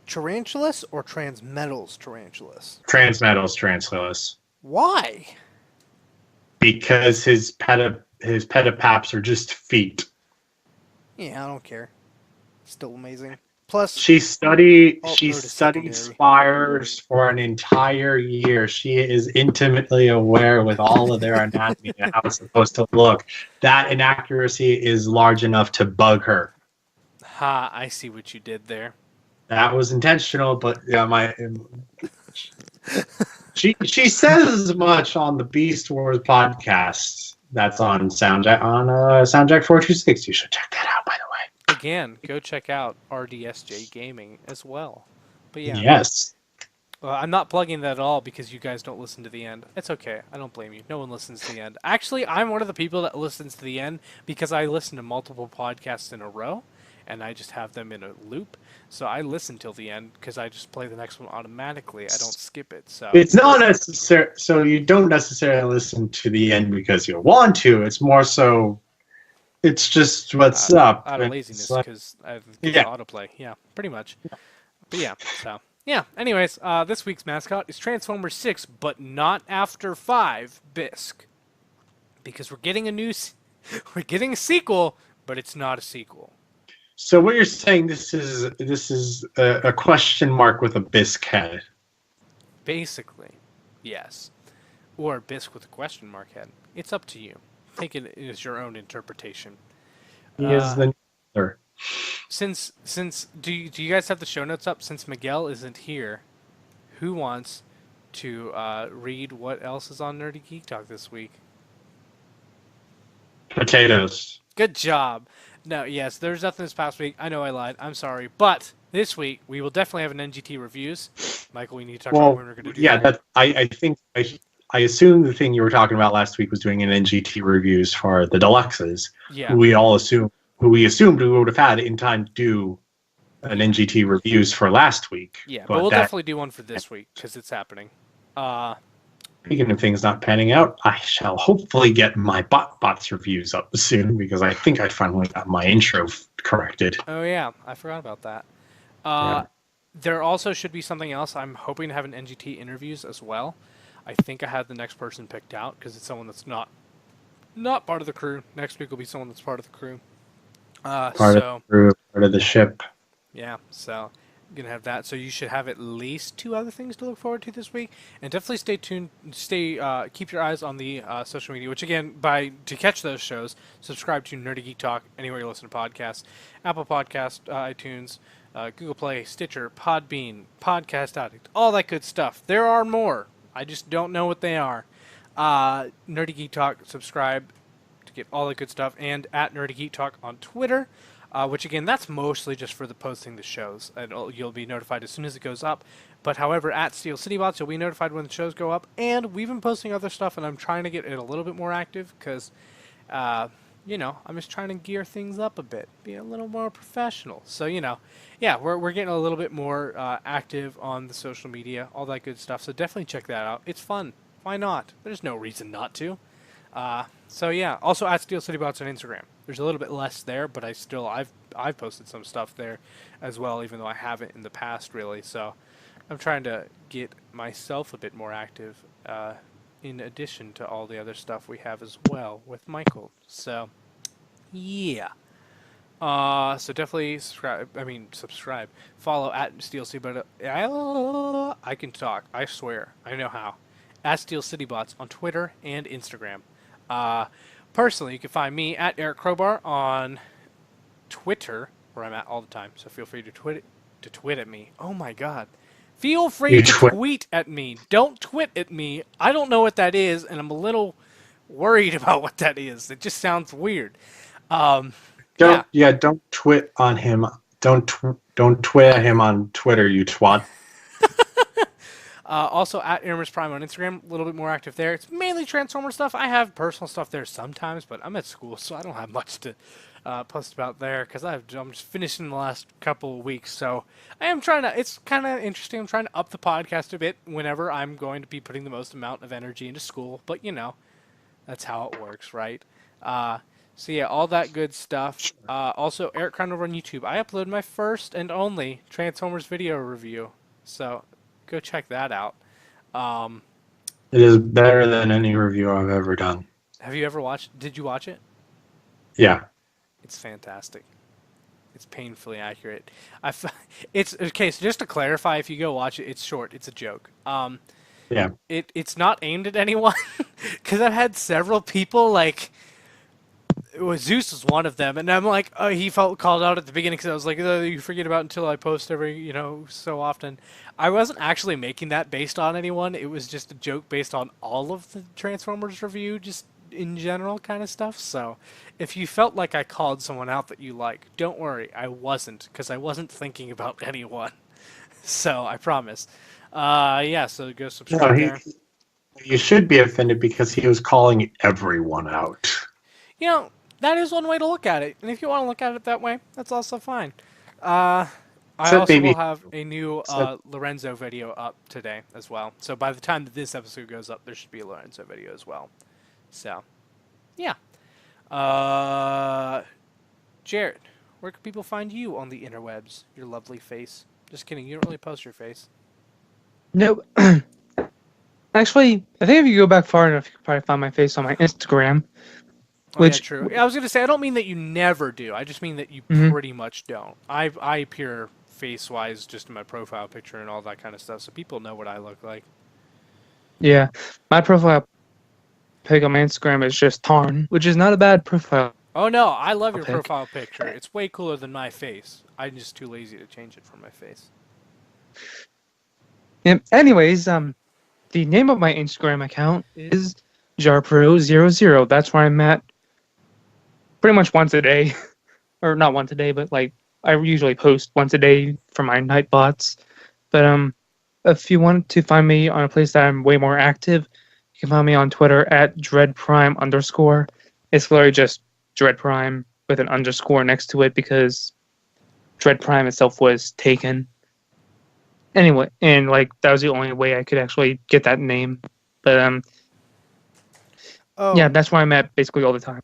Tarantulas or Transmetals Tarantulas? Transmetals Tarantulas. Why? Because his petapaps are just feet. Yeah, I don't care. Still amazing. Plus, She studied alt mode is secondary. spires for an entire year. She is intimately aware with all of their anatomy and how it's supposed to look. That inaccuracy is large enough to bug her. Ha! I see what you did there. That was intentional, but yeah, she says as much on the Beast Wars podcast. That's on Soundjack 426. You should check that out, by the way. Again, go check out RDSJ Gaming as well. But yeah, Yes. I'm not plugging that at all because you guys don't listen to the end. It's okay. I don't blame you. No one listens to the end. Actually, I'm one of the people that listens to the end because I listen to multiple podcasts in a row, and I just have them in a loop. So I listen till the end because I just play the next one automatically. I don't skip it. So It's not necessary. So you don't necessarily listen to the end because you want to. It's more so. It's just what's up. out of It's laziness like- because I have Yeah. autoplay. Yeah, pretty much. But yeah, so yeah. Anyways, this week's mascot is Transformers 6, but not after 5 Bisque, because we're getting we're getting a sequel, but it's not a sequel. So what you're saying, this is a question mark with a bisque head. Basically, yes, or Bisque with a question mark head. It's up to you. Take it as your own interpretation. He is the Since do you guys have the show notes up? Since Miguel isn't here, who wants to read what else is on Nerdy Geek Talk this week? potatoes. Good job. No, yes, there's nothing this past week. I know I lied. I'm sorry, but this week we will definitely have an NGT reviews. Michael, we need to talk about when we're going to do that. That I think I assume the thing you were talking about last week was doing an NGT reviews for the deluxes. Yeah. Who we assumed we would have had in time to do an NGT reviews for last week. Yeah, but we'll definitely do one for this week because it's happening. Speaking of things not panning out, I shall hopefully get my bots reviews up soon because I think I finally got my intro corrected. Oh yeah, I forgot about that. Yeah. There also should be something else. I'm hoping to have an NGT interviews as well. I think I had the next person picked out because it's someone that's not part of the crew. Next week will be someone that's part of the crew. Part of the ship. Yeah, so I'm gonna have that. So you should have at least 2 other things to look forward to this week, and definitely stay tuned. Keep your eyes on the social media. Which again, to catch those shows, subscribe to Nerdy Geek Talk anywhere you listen to podcasts: Apple Podcast, iTunes, Google Play, Stitcher, Podbean, Podcast Addict, all that good stuff. There are more. I just don't know what they are. Nerdy Geek Talk. Subscribe to get all the good stuff, and at Nerdy Geek Talk on Twitter. Which again, that's mostly just for the posting the shows, and you'll be notified as soon as it goes up. But however, at Steel City Bots, you'll be notified when the shows go up. And we've been posting other stuff, and I'm trying to get it a little bit more active because, I'm just trying to gear things up a bit, be a little more professional. So yeah, we're getting a little bit more active on the social media, all that good stuff. So definitely check that out. It's fun. Why not? There's no reason not to. So yeah, also at Steel City Bots on Instagram. There's a little bit less there, but I've posted some stuff there as well, even though I haven't in the past really. So I'm trying to get myself a bit more active, in addition to all the other stuff we have as well with Michael. So yeah. So definitely subscribe. Follow at Steel City Bots. I can talk. I swear. I know how. At Steel City Bots on Twitter and Instagram. Personally, you can find me at Eric Crowbar on Twitter, where I'm at all the time. So feel free to tweet at me. Oh my God. Feel free to tweet at me. Don't twit at me. I don't know what that is, and I'm a little worried about what that is. It just sounds weird. Don't twit on him. Don't twit at him on Twitter, you twat. Also at Irmus Prime on Instagram, a little bit more active there. It's mainly Transformer stuff. I have personal stuff there sometimes, but I'm at school, so I don't have much to post about there because I'm just finishing the last couple of weeks. So I am trying to. It's kind of interesting. I'm trying to up the podcast a bit whenever I'm going to be putting the most amount of energy into school. But that's how it works, right? So yeah, all that good stuff. Also, Eric Crown over on YouTube. I uploaded my first and only Transformers video review. So go check that out. It is better than any review I've ever done. Have you ever watched? Did you watch it? Yeah. It's fantastic. It's painfully accurate. It's okay. So just to clarify, if you go watch it, it's short. It's a joke. Yeah. It's not aimed at anyone because I've had several people like. Zeus was one of them, and I'm like, oh, he felt called out at the beginning because I was like, oh, you forget about until I post every, so often. I wasn't actually making that based on anyone. It was just a joke based on all of the Transformers review, just in general kind of stuff. So, if you felt like I called someone out that you like, don't worry, I wasn't because I wasn't thinking about anyone. So I promise. Yeah. So go No, subscribe there. you should be offended because he was calling everyone out. You know, that is one way to look at it. And if you want to look at it that way, that's also fine. I Except also will maybe. have a new Except, Lorenzo video up today as well. So by the time that this episode goes up, there should be a Lorenzo video as well. So, yeah. Jared, where can people find you on the interwebs? Your lovely face. Just kidding, you don't really post your face. No, actually, I think if you go back far enough, you can probably find my face on my Instagram. Oh, yeah, Which, true. I was going to say, I don't mean that you never do. I just mean that you Mhm. pretty much don't. I appear face-wise just in my profile picture and all that kind of stuff, so people know what I look like. yeah, my profile pic on my Instagram is just Tarn, which is not a bad profile Oh, no, I love your pic. profile picture. It's way cooler than my face. I'm just too lazy to change it from my face. Yeah, anyways, the name of my Instagram account is jarpro00. That's where I'm at pretty much once a day. Or not once a day, but like I usually post once a day for my night bots. But if you want to find me on a place that I'm way more active, you can find me on Twitter at dreadprime_. It's literally just dreadprime with an underscore next to it because dreadprime itself was taken. Anyway, and like that was the only way I could actually get that name. But Oh, yeah, that's where I'm at basically all the time.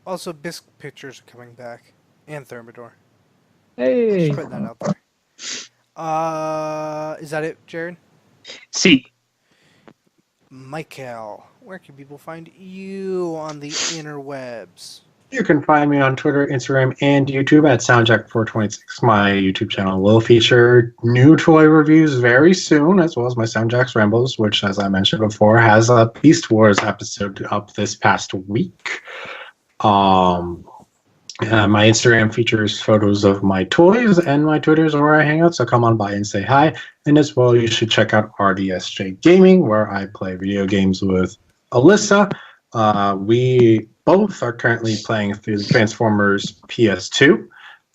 also Bisque pictures are coming back, and Thermidor. Hey, Just putting that out there. Is that it, Jared? see, Michael, where can people find you on the interwebs? You can find me on Twitter, Instagram, and YouTube at Soundjack426. My YouTube channel will feature new toy reviews very soon, as well as my Soundjack's Rambles, which, as I mentioned before, has a Beast Wars episode up this past week. My Instagram features photos of my toys, and my Twitter is where I hang out, so come on by and say hi. And as well, you should check out RDSJ Gaming, where I play video games with Alyssa. We both are currently playing through the Transformers PS2,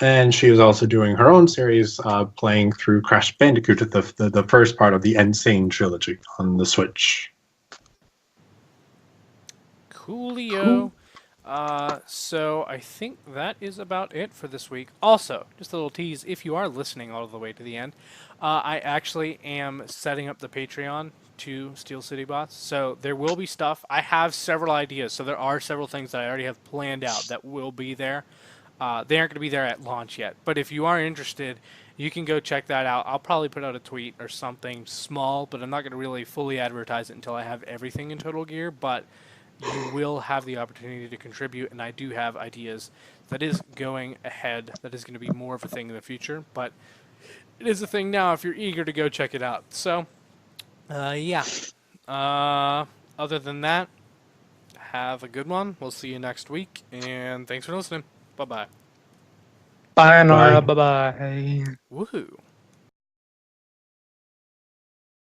and she is also doing her own series, playing through Crash Bandicoot, the first part of the Insane trilogy on the Switch. Coolio. So I think that is about it for this week. Also, just a little tease, if you are listening all the way to the end, I actually am setting up the Patreon to Steel City Bots. So there will be stuff. I have several ideas, so there are several things that I already have planned out that will be there. They aren't going to be there at launch yet, but if you are interested, you can go check that out. I'll probably put out a tweet or something small, but I'm not going to really fully advertise it until I have everything in Total Gear, but you will have the opportunity to contribute, and I do have ideas that is going ahead. That is going to be more of a thing in the future, but it is a thing now if you're eager to go check it out. So, yeah. Other than that, have a good one. We'll see you next week, and thanks for listening. Bye-bye. bye, Nara, Bye. bye bye. Woohoo.